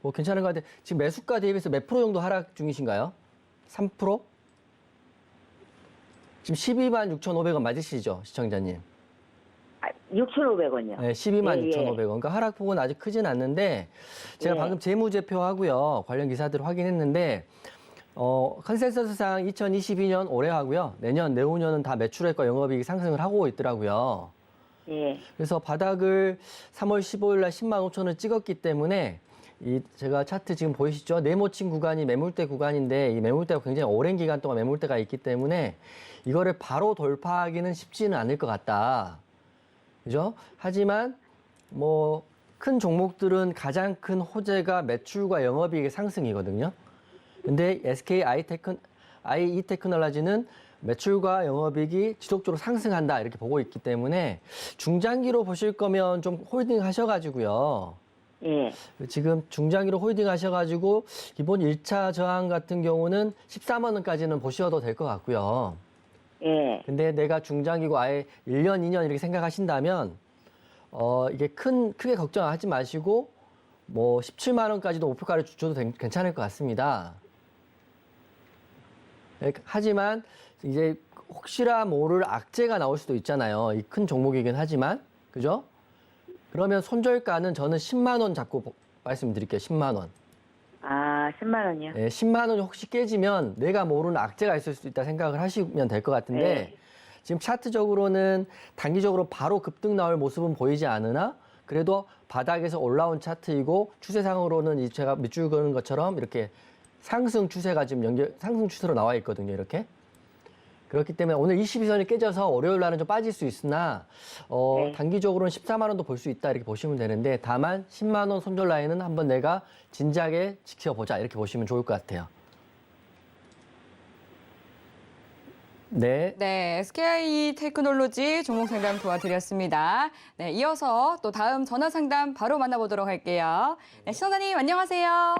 뭐 괜찮은 것 같은데 지금 매수가 대비해서 몇 프로 정도 하락 중이신가요? 3%? 지금 12만 6,500원 맞으시죠, 시청자님? 6,500원이요. 네, 12만 예, 6,500원. 그러니까 하락폭은 아직 크진 않는데 제가 예. 방금 재무제표하고요. 관련 기사들을 확인했는데 컨센서스상 2022년 올해 하고요. 내후년은 다 매출액과 영업이익이 상승을 하고 있더라고요. 예. 그래서 바닥을 3월 15일 날 10만 5천 원 찍었기 때문에 제가 차트 지금 보이시죠? 네모친 구간이 매물대 구간인데 이 매물대가 굉장히 오랜 기간 동안 매물대가 있기 때문에 이거를 바로 돌파하기는 쉽지는 않을 것 같다. 그죠? 하지만 뭐 큰 종목들은 가장 큰 호재가 매출과 영업이익의 상승이거든요. 근데 SK 이테크놀로지는 매출과 영업이익이 지속적으로 상승한다 이렇게 보고 있기 때문에 중장기로 보실 거면 좀 홀딩 하셔가지고요. 예. 지금 중장기로 홀딩 하셔가지고 기본 1차 저항 같은 경우는 14만 원까지는 보셔도 될 것 같고요. 예. 근데 내가 중장기고 아예 1년, 2년 이렇게 생각하신다면 이게 크게 걱정하지 마시고 뭐 17만 원까지도 목표가를 주셔도 괜찮을 것 같습니다. 하지만 이제 혹시나 모를 악재가 나올 수도 있잖아요. 이 큰 종목이긴 하지만 그죠? 그러면 손절가는 저는 10만 원 잡고 말씀드릴게요. 10만 원. 10만 원이요? 네, 10만 원이 혹시 깨지면 내가 모르는 악재가 있을 수 있다 생각을 하시면 될 것 같은데 네. 지금 차트적으로는 단기적으로 바로 급등 나올 모습은 보이지 않으나 그래도 바닥에서 올라온 차트이고 추세상으로는 제가 밑줄 그는 것처럼 이렇게 상승 추세가 지금 상승 추세로 나와 있거든요. 이렇게. 그렇기 때문에 오늘 22선이 깨져서 월요일 날은 좀 빠질 수 있으나 네. 단기적으로는 14만 원도 볼 수 있다 이렇게 보시면 되는데 다만 10만 원 손절 라인은 한번 내가 진작에 지켜보자 이렇게 보시면 좋을 것 같아요. 네. 네, SKI 테크놀로지 종목 상담 도와드렸습니다. 네, 이어서 또 다음 전화 상담 바로 만나보도록 할게요. 네, 시청자님 안녕하세요.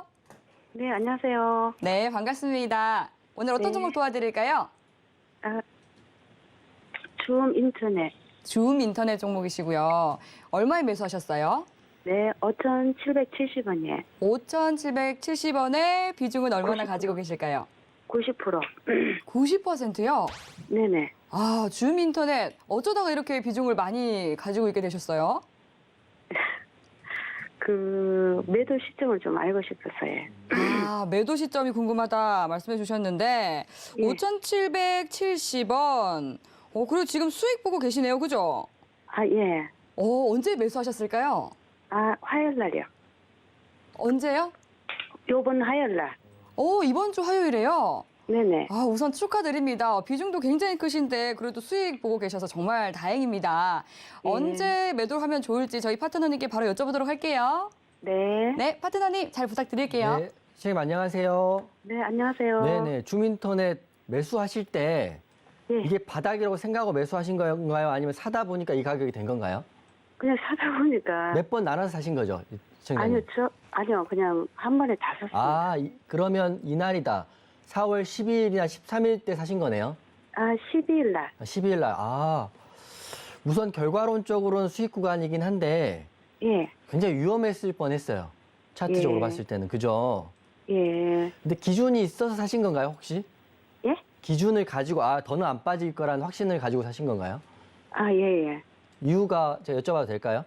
네, 안녕하세요. 네, 반갑습니다. 오늘 어떤 네. 종목 도와드릴까요? 줌 인터넷. 줌 인터넷 종목이시고요. 얼마에 매수하셨어요? 네, 5,770원이에요. 5,770원에 비중은 얼마나 가지고 계실까요? 90%. 90%요? 네네. 아, 줌 인터넷. 어쩌다가 이렇게 비중을 많이 가지고 있게 되셨어요? 그 매도 시점을 좀 알고 싶었어요. 아, 매도 시점이 궁금하다 말씀해 주셨는데, 예. 5,770원. 그리고 지금 수익 보고 계시네요. 그죠? 아, 예. 언제 매수하셨을까요? 아, 화요일 날이요. 언제요? 요번 화요일 날. 이번 주 화요일에요. 네네. 아, 우선 축하드립니다. 비중도 굉장히 크신데 그래도 수익 보고 계셔서 정말 다행입니다. 예. 언제 매도를 하면 좋을지 저희 파트너님께 바로 여쭤보도록 할게요. 네. 네, 파트너님 잘 부탁드릴게요. 네, 시장님 안녕하세요. 네, 안녕하세요. 네네, 줌인터넷 매수하실 때 예. 이게 바닥이라고 생각하고 매수하신 건가요? 아니면 사다 보니까 이 가격이 된 건가요? 그냥 사다 보니까. 몇 번 나눠서 사신 거죠? 시청자님? 아니요, 그냥 한 번에 다 샀습니다. 그러면 이날이다. 4월 12일이나 13일 때 사신 거네요? 아, 12일 날. 12일 날. 우선 결과론적으로는 수익 구간이긴 한데 예. 굉장히 위험했을 뻔했어요. 차트적으로 예. 봤을 때는. 그죠? 예. 근데 기준이 있어서 사신 건가요, 혹시? 예? 기준을 가지고 더는 안 빠질 거라는 확신을 가지고 사신 건가요? 아, 예, 예. 이유가 제가 여쭤봐도 될까요?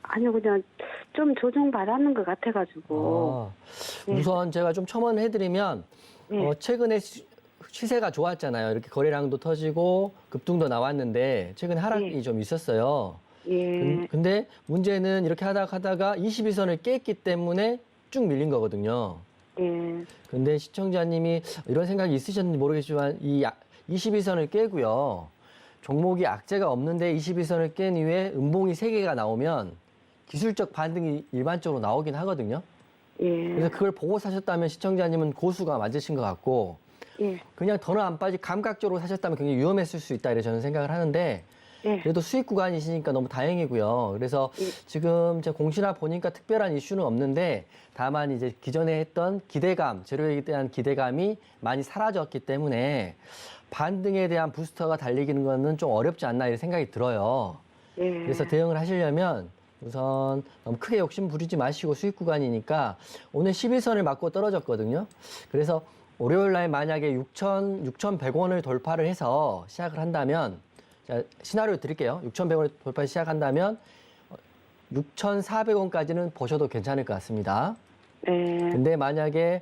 아니요, 그냥 좀 조정받았는 것 같아가지고. 네. 우선 제가 좀 첨언을 해드리면 네. 최근에 시세가 좋았잖아요. 이렇게 거래량도 터지고 급등도 나왔는데 최근에 하락이 네. 좀 있었어요. 예. 근데 문제는 이렇게 하다가 22선을 깼기 때문에 쭉 밀린 거거든요. 예. 근데 시청자님이 이런 생각이 있으셨는지 모르겠지만 이 22선을 깨고요. 종목이 악재가 없는데 22선을 깬 이후에 음봉이 3개가 나오면 기술적 반등이 일반적으로 나오긴 하거든요. 예. 그래서 그걸 보고 사셨다면 시청자님은 고수가 맞으신 것 같고 예. 그냥 더는 안 빠지 감각적으로 사셨다면 굉장히 위험했을 수 있다 이래 저는 생각을 하는데 예. 그래도 수익 구간이시니까 너무 다행이고요. 그래서 예. 지금 제 공시나 보니까 특별한 이슈는 없는데 다만 이제 기존에 했던 기대감, 재료에 대한 기대감이 많이 사라졌기 때문에 반등에 대한 부스터가 달리기는 거는 좀 어렵지 않나 이런 생각이 들어요. 예. 그래서 대응을 하시려면 우선 너무 크게 욕심 부리지 마시고 수익 구간이니까 오늘 11선을 맞고 떨어졌거든요. 그래서 월요일 날 만약에 6,100원을 돌파를 해서 시작을 한다면 자, 시나리오 드릴게요. 6,100원을 돌파 시작한다면 6,400원까지는 보셔도 괜찮을 것 같습니다. 예. 근데 만약에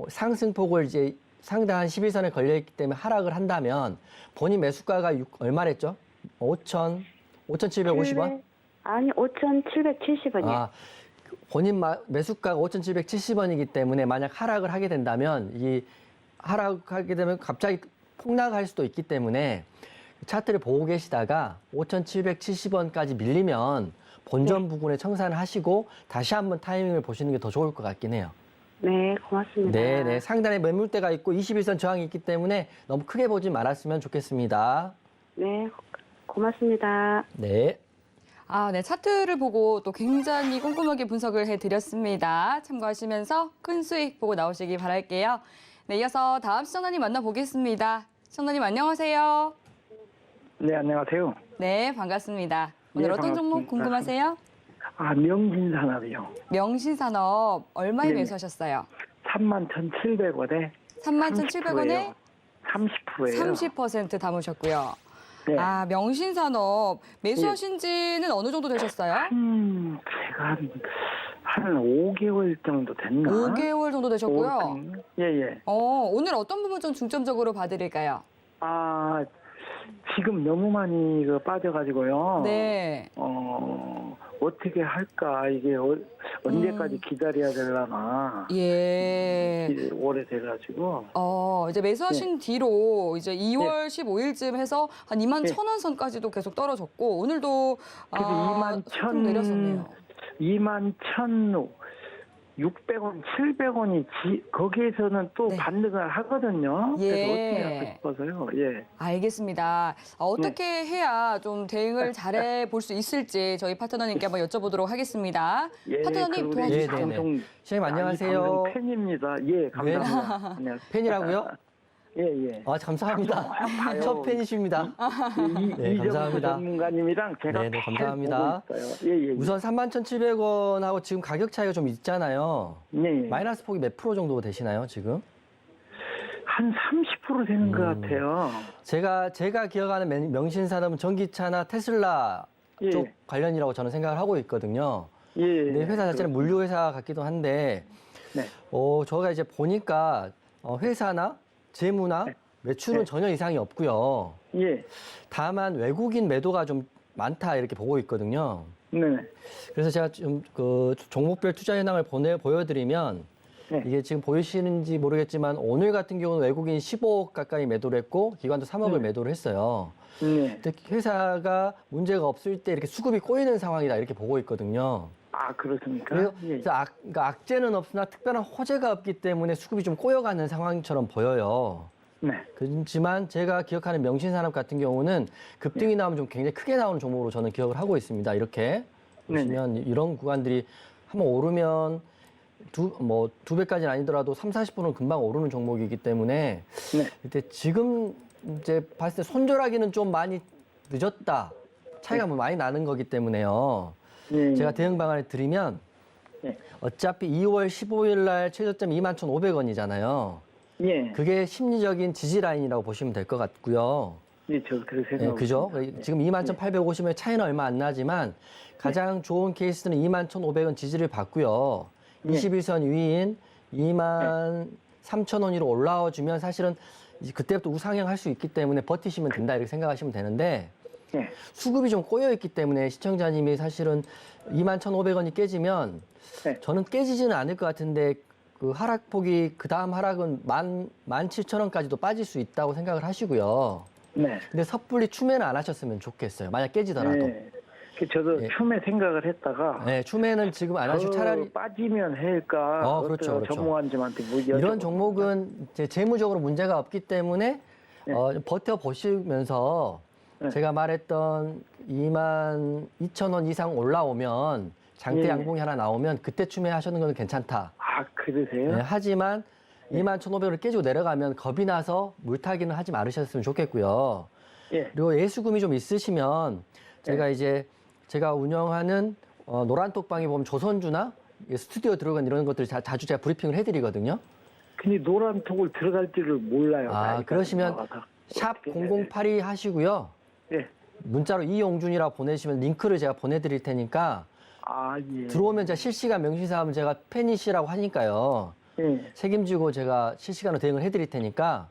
상승폭을 이제 상당한 11선에 걸려있기 때문에 하락을 한다면 본인 매수가가 얼마랬죠? 5,750원? 아니, 5,770원이요. 본인 매수가가 5,770원이기 때문에 만약 하락을 하게 된다면 이 하락하게 되면 갑자기 폭락할 수도 있기 때문에 차트를 보고 계시다가 5,770원까지 밀리면 본전 부근에 청산을 하시고 다시 한번 타이밍을 보시는 게 더 좋을 것 같긴 해요. 네, 고맙습니다. 네네. 상단에 매물대가 있고 21선 저항이 있기 때문에 너무 크게 보지 말았으면 좋겠습니다. 네, 고맙습니다. 네. 네, 차트를 보고 또 굉장히 꼼꼼하게 분석을 해드렸습니다. 참고하시면서 큰 수익 보고 나오시기 바랄게요. 네, 이어서 다음 시청자님 만나보겠습니다. 시청자님 안녕하세요. 네, 안녕하세요. 네, 반갑습니다. 오늘 네, 어떤 종목 반갑습니다. 궁금하세요? 명진산업이요. 명신산업 얼마에 네네. 매수하셨어요? 31,700원에 31,700원에 30%예요. 30% 담으셨고요. 네. 명신산업 매수하신 지는 어느 정도 되셨어요? 제가 한 5개월 정도 됐나? 5개월 정도 되셨고요. 예. 오늘 어떤 부분 좀 중점적으로 봐드릴까요? 지금 너무 많이 빠져가지고요. 네. 어떻게 할까? 이게 언제까지 기다려야 되려나? 예. 오래돼가지고. 이제 매수하신 뒤로 이제 2월 15일쯤 해서 한 21,000원 선까지도 계속 떨어졌고 오늘도 그래서 조금 내렸었네요. 21,600원, 700원이 거기에서는 또 네. 반등을 하거든요. 예. 그래서 어떻게 할까 싶어서요. 예. 알겠습니다. 어떻게 해야 좀 대응을 잘해 볼 수 있을지 저희 파트너님께 한번 여쭤보도록 하겠습니다. 예, 파트너님 그 도와주시죠. 네, 네. 시장님 이 안녕하세요. 방송 팬입니다. 예, 감사합니다. 안녕하세요. 팬이라고요? 예. 감사합니다. 봐요. 첫 팬이십니다. 네, 감사합니다. 전문가님이랑 제가 네, 감사합니다. 보고 있어요. 예. 우선 31,700원하고 지금 가격 차이가 좀 있잖아요. 네. 마이너스 폭이 몇 프로 정도 되시나요, 지금? 한 30% 되는 것 같아요. 제가 기억하는 명신산업은 전기차나 테슬라 예. 쪽 관련이라고 저는 생각을 하고 있거든요. 예. 근데 회사 자체는 물류회사 같기도 한데, 네. 저가 이제 보니까 회사나 재무나 네. 매출은 네. 전혀 이상이 없고요. 예. 다만 외국인 매도가 좀 많다 이렇게 보고 있거든요. 네. 그래서 제가 좀 그 종목별 투자 현황을 보여드리면 네. 이게 지금 보이시는지 모르겠지만 오늘 같은 경우는 외국인 15억 가까이 매도를 했고 기관도 3억을 매도를 했어요. 네. 근데 회사가 문제가 없을 때 이렇게 수급이 꼬이는 상황이다 이렇게 보고 있거든요. 아, 그렇습니까? 그래서 예. 그러니까 악재는 없으나 특별한 호재가 없기 때문에 수급이 좀 꼬여가는 상황처럼 보여요. 네. 그렇지만 제가 기억하는 명신산업 같은 경우는 급등이 나오면 좀 굉장히 크게 나오는 종목으로 저는 기억을 하고 있습니다. 이렇게 보시면 이런 구간들이 한번 오르면 두 배까지는 아니더라도 30~40%는 금방 오르는 종목이기 때문에 네. 이때 지금 이제 봤을 때 손절하기는 좀 많이 늦었다. 차이가 뭐 많이 나는 거기 때문에요. 예. 제가 대응 방안을 드리면 네. 어차피 2월 15일 날 최저점 21,500원이잖아요. 예. 그게 심리적인 지지 라인이라고 보시면 될 것 같고요. 예, 저 그렇게 생각합니다. 네, 그죠? 지금 21,850원 차이는 얼마 안 나지만 가장 좋은 케이스는 21,500원 지지를 받고요. 네. 21선 위인 23,000원 위로 올라와 주면 사실은 이제 그때부터 우상향할 수 있기 때문에 버티시면 된다 이렇게 생각하시면 되는데 예. 수급이 좀 꼬여 있기 때문에 시청자님이 사실은 21,500원이 깨지면 네. 저는 깨지지는 않을 것 같은데 그 하락폭이 그 다음 하락은 17,000원까지도 빠질 수 있다고 생각을 하시고요. 네. 근데 섣불리 추매는 안 하셨으면 좋겠어요. 만약 깨지더라도. 네. 저도 예. 처음에 생각을 했다가 네, 추매는 지금 안 하시고 차라리 빠지면 할까 그렇죠, 그렇죠. 전문가님한테 뭐 이런 종목은 이제 재무적으로 문제가 없기 때문에 네. 버텨 보시면서 네. 제가 말했던 22,000원 이상 올라오면 장대 예. 양봉이 하나 나오면 그때 추매하시는 건 괜찮다. 아, 그러세요? 네, 하지만 21,500원을 깨지고 내려가면 겁이 나서 물타기는 하지 말으셨으면 좋겠고요. 예. 그리고 예수금이 좀 있으시면 제가 운영하는 노란톡방에 보면 조선주나 스튜디오 들어간 이런 것들 자주 제가 브리핑을 해드리거든요. 근데 노란 톡을 들어갈 줄을 몰라요. 나이가 그러시면 나와서. 샵 어떻게 해야 0082 하시고요. 예. 문자로 이용준이라 보내시면 링크를 제가 보내드릴 테니까 아, 예. 들어오면 제가 실시간 명시사하면 제가 팬이시라고 하니까요. 예. 책임지고 제가 실시간으로 대응을 해드릴 테니까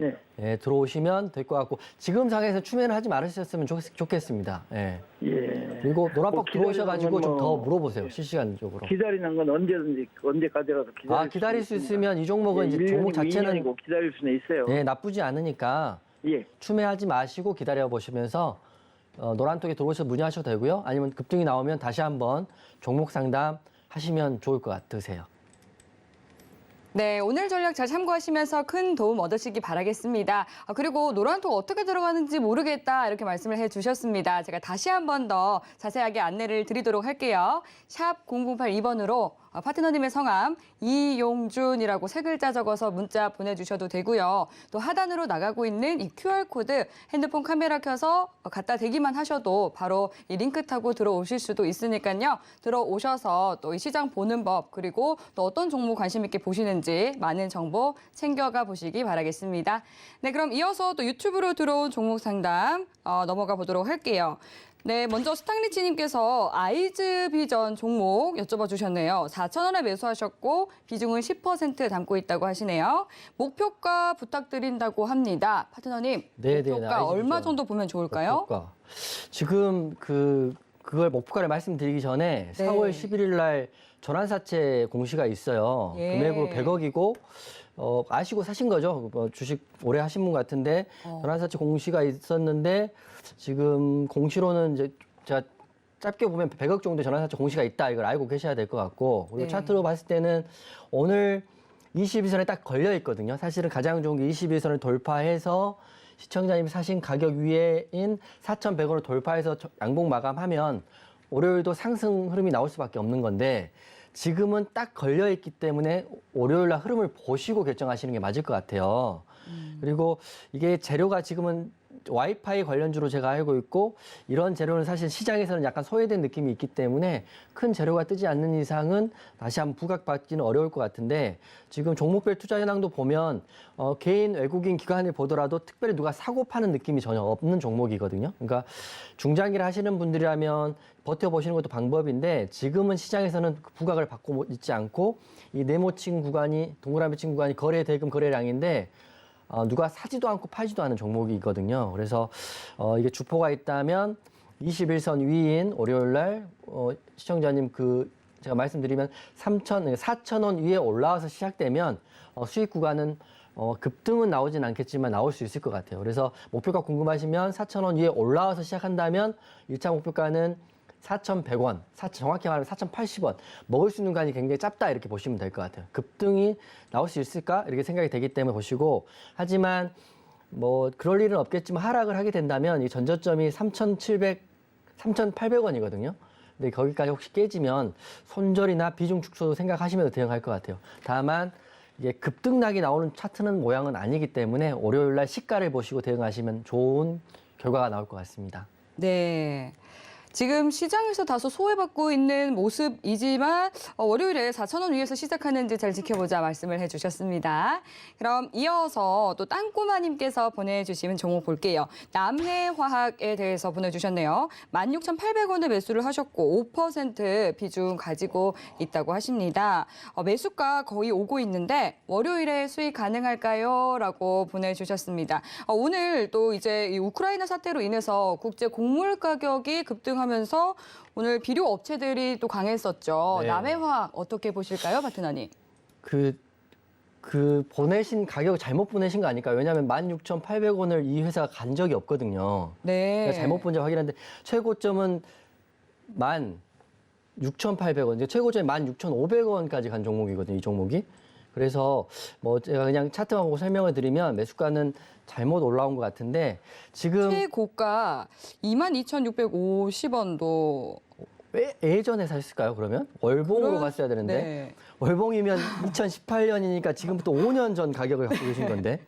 예. 예, 들어오시면 될 것 같고 지금 상황에서 추매를 하지 말으셨으면 좋겠습니다. 예. 예. 그리고 노란박 뭐 들어오셔가지고 좀 더 뭐 물어보세요. 실시간적으로. 기다리는 건 언제든지 언제까지라도 기다릴 수 있으면 이 종목은 이제 1년이고 종목 자체는 2년이고 기다릴 수는 있어요. 예, 나쁘지 않으니까 예. 추매하지 마시고 기다려 보시면서 노란톡에 들어오셔서 문의하셔도 되고요. 아니면 급등이 나오면 다시 한번 종목 상담 하시면 좋을 것 같으세요. 네, 오늘 전략 잘 참고하시면서 큰 도움 얻으시기 바라겠습니다. 그리고 노란톡 어떻게 들어가는지 모르겠다 이렇게 말씀을 해주셨습니다. 제가 다시 한 번 더 자세하게 안내를 드리도록 할게요. 샵 0082번으로 파트너님의 성함 이용준이라고 세 글자 적어서 문자 보내주셔도 되고요. 또 하단으로 나가고 있는 이 QR코드 핸드폰 카메라 켜서 갖다 대기만 하셔도 바로 이 링크 타고 들어오실 수도 있으니까요. 들어오셔서 또 이 시장 보는 법 그리고 또 어떤 종목 관심 있게 보시는지 많은 정보 챙겨가 보시기 바라겠습니다. 네, 그럼 이어서 또 유튜브로 들어온 종목 상담 넘어가 보도록 할게요. 네, 먼저 스탕리치님께서 아이즈비전 종목 여쭤봐 주셨네요. 4,000원에 매수하셨고 비중은 10% 담고 있다고 하시네요. 목표가 부탁드린다고 합니다. 파트너님, 목표가 얼마 정도 보면 좋을까요? 목표가. 지금 그걸 목표가를 말씀드리기 전에 네. 4월 11일 날 전환사채 공시가 있어요. 예. 금액으로 100억이고 아시고 사신 거죠? 주식 오래 하신 분 같은데 전환사채 공시가 있었는데 지금 공시로는 이제 제가 짧게 보면 100억 정도 전환사채 공시가 있다 이걸 알고 계셔야 될 것 같고 그리고 네. 차트로 봤을 때는 오늘 22선에 딱 걸려 있거든요. 사실은 가장 좋은 게 22선을 돌파해서 시청자님이 사신 가격 위에인 4,100원을 돌파해서 양봉 마감하면 월요일도 상승 흐름이 나올 수밖에 없는 건데 지금은 딱 걸려 있기 때문에 월요일 날 흐름을 보시고 결정하시는 게 맞을 것 같아요. 그리고 이게 재료가 지금은 와이파이 관련주로 제가 알고 있고 이런 재료는 사실 시장에서는 약간 소외된 느낌이 있기 때문에 큰 재료가 뜨지 않는 이상은 다시 한번 부각받기는 어려울 것 같은데 지금 종목별 투자 현황도 보면 개인 외국인 기관을 보더라도 특별히 누가 사고 파는 느낌이 전혀 없는 종목이거든요. 그러니까 중장기를 하시는 분들이라면 버텨보시는 것도 방법인데 지금은 시장에서는 부각을 받고 있지 않고 이 네모친 구간이 동그라미 친 구간이 거래 대금 거래량인데 누가 사지도 않고 팔지도 않은 종목이거든요. 그래서 이게 주포가 있다면 21선 위인 월요일 날 시청자님 제가 말씀드리면 4,000원 위에 올라와서 시작되면 수익 구간은 급등은 나오진 않겠지만 나올 수 있을 것 같아요. 그래서 목표가 궁금하시면 4,000원 위에 올라와서 시작한다면 1차 목표가는 4,100원, 정확히 말하면 4,080원. 먹을 수 있는 구간이 굉장히 짧다 이렇게 보시면 될 것 같아요. 급등이 나올 수 있을까? 이렇게 생각이 되기 때문에 보시고 하지만 뭐 그럴 일은 없겠지만 하락을 하게 된다면 이 전저점이 3,800원이거든요. 근데 거기까지 혹시 깨지면 손절이나 비중 축소도 생각하시면서 대응할 것 같아요. 다만 이게 급등락이 나오는 차트는 모양은 아니기 때문에 월요일 날 시가를 보시고 대응하시면 좋은 결과가 나올 것 같습니다. 네. 지금 시장에서 다소 소외받고 있는 모습이지만 월요일에 4,000원 위에서 시작하는지 잘 지켜보자 말씀을 해주셨습니다. 그럼 이어서 또 땅꼬마님께서 보내주시면 종목 볼게요. 남해화학에 대해서 보내주셨네요. 16,800원에 매수를 하셨고 5% 비중 가지고 있다고 하십니다. 매수가 거의 오고 있는데 월요일에 수익 가능할까요? 라고 보내주셨습니다. 오늘 또 이제 이 우크라이나 사태로 인해서 국제 곡물 가격이 급등하면서 오늘 비료 업체들이 또 강했었죠. 네. 남해화학 어떻게 보실까요, 파트너님? 보내신 가격 잘못 보내신 거 아닐까요? 왜냐하면 16,800원을 이 회사가 간 적이 없거든요. 네. 그러니까 잘못 본지 확인했는데 최고점은 16,800원, 최고점이 16,500원까지 간 종목이거든요, 이 종목이. 그래서 뭐 제가 그냥 차트만 보고 설명을 드리면 매수가는 잘못 올라온 것 같은데 지금 최고가 22,650원도 왜 예전에 샀을까요? 그러면 월봉으로 갔어야 되는데 네. 월봉이면 2018년이니까 지금부터 5년 전 가격을 갖고 계신 건데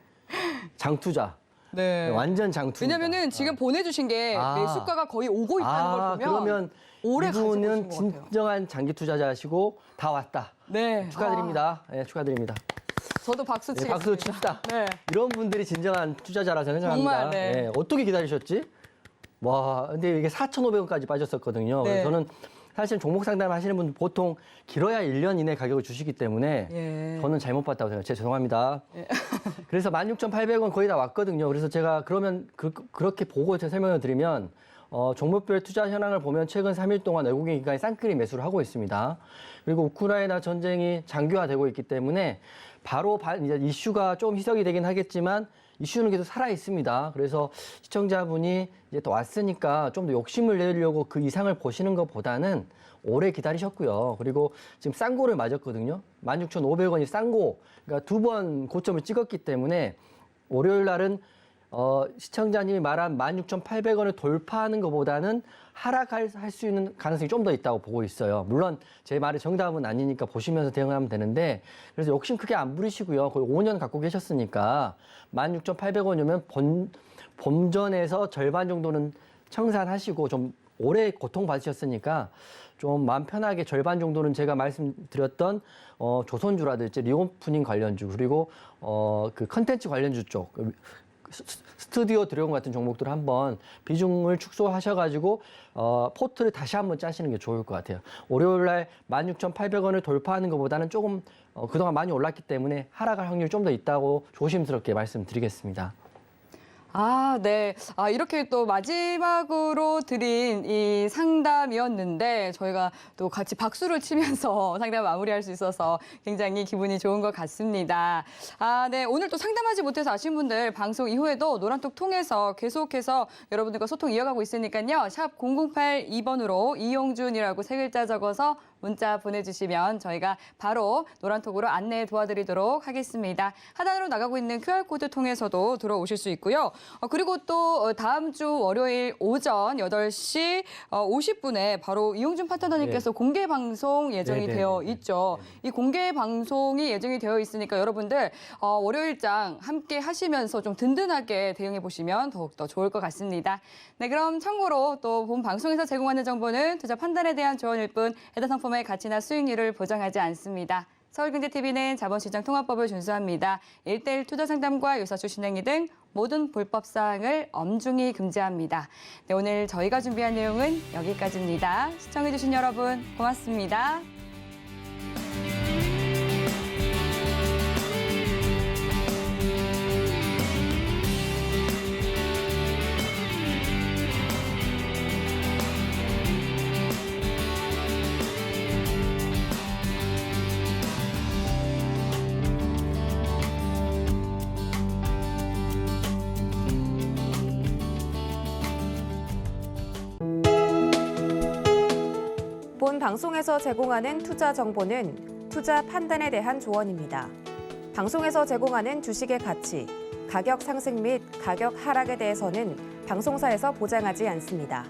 장투자. 네. 완전 장투. 왜냐면은 지금 보내주신 게 매수가가 거의 오고 있다는 걸 보면 그러면 오래 이분은 가지고 오신 것 같아요. 진정한 장기 투자자시고 다 왔다. 네. 축하드립니다. 네, 축하드립니다. 저도 박수 네, 치겠습니다. 박수 칩시다. 네. 이런 분들이 진정한 투자자라 생각합니다. 정말, 네. 어떻게 기다리셨지? 와, 근데 이게 4,500원까지 빠졌었거든요. 네. 그래서 저는 사실 종목 상담 하시는 분들 보통 길어야 1년 이내 가격을 주시기 때문에 예. 저는 잘못 봤다고 생각해요. 죄송합니다. 그래서 16,800원 거의 다 왔거든요. 그래서 제가 그러면 그렇게 보고 제가 설명을 드리면 종목별 투자 현황을 보면 최근 3일 동안 외국인 기관이 쌍끌이 매수를 하고 있습니다. 그리고 우크라이나 전쟁이 장기화되고 있기 때문에 바로 이제 이슈가 좀 희석이 되긴 하겠지만 이슈는 계속 살아 있습니다. 그래서 시청자분이 이제 또 왔으니까 좀 더 욕심을 내려고 그 이상을 보시는 것보다는 오래 기다리셨고요. 그리고 지금 쌍고를 맞았거든요. 16,500원이 쌍고, 그러니까 2번 고점을 찍었기 때문에 월요일 날은 시청자님이 말한 16,800원을 돌파하는 것보다는 하락할 수 있는 가능성이 좀 더 있다고 보고 있어요. 물론 제 말의 정답은 아니니까 보시면서 대응하면 되는데 그래서 욕심 크게 안 부리시고요. 거의 5년 갖고 계셨으니까 16,800원이면 본전에서 절반 정도는 청산하시고 좀 오래 고통받으셨으니까 좀 마음 편하게 절반 정도는 제가 말씀드렸던 조선주라든지 리오프닝 관련주 그리고 그 컨텐츠 관련주 쪽 스튜디오 드래곤 같은 종목들 한번 비중을 축소하셔가지고 포트를 다시 한번 짜시는 게 좋을 것 같아요. 월요일 날 16,800원을 돌파하는 것보다는 조금 그동안 많이 올랐기 때문에 하락할 확률이 좀 더 있다고 조심스럽게 말씀드리겠습니다. 네. 이렇게 또 마지막으로 드린 이 상담이었는데 저희가 또 같이 박수를 치면서 상담 마무리할 수 있어서 굉장히 기분이 좋은 것 같습니다. 네. 오늘 또 상담하지 못해서 아쉬운 분들 방송 이후에도 노란톡 통해서 계속해서 여러분들과 소통 이어가고 있으니까요. 샵 0082번으로 이용준이라고 3글자 적어서 문자 보내주시면 저희가 바로 노란톡으로 안내 도와드리도록 하겠습니다. 하단으로 나가고 있는 QR코드 통해서도 들어오실 수 있고요. 그리고 또 다음 주 월요일 오전 8시 50분에 바로 이용준 파트너님께서 공개 방송 예정이 되어 있죠. 이 공개 방송이 예정이 되어 있으니까 여러분들 월요일장 함께 하시면서 좀 든든하게 대응해 보시면 더욱더 좋을 것 같습니다. 네, 그럼 참고로 또 본 방송에서 제공하는 정보는 투자 판단에 대한 조언일 뿐 해당 상품의 가치나 수익률을 보장하지 않습니다. 서울경제TV는 자본시장 통합법을 준수합니다. 1:1 투자 상담과 유사주 신행위 등 모든 불법 사항을 엄중히 금지합니다. 네, 오늘 저희가 준비한 내용은 여기까지입니다. 시청해주신 여러분 고맙습니다. 본 방송에서 제공하는 투자 정보는 투자 판단에 대한 조언입니다. 방송에서 제공하는 주식의 가치, 가격 상승 및 가격 하락에 대해서는 방송사에서 보장하지 않습니다.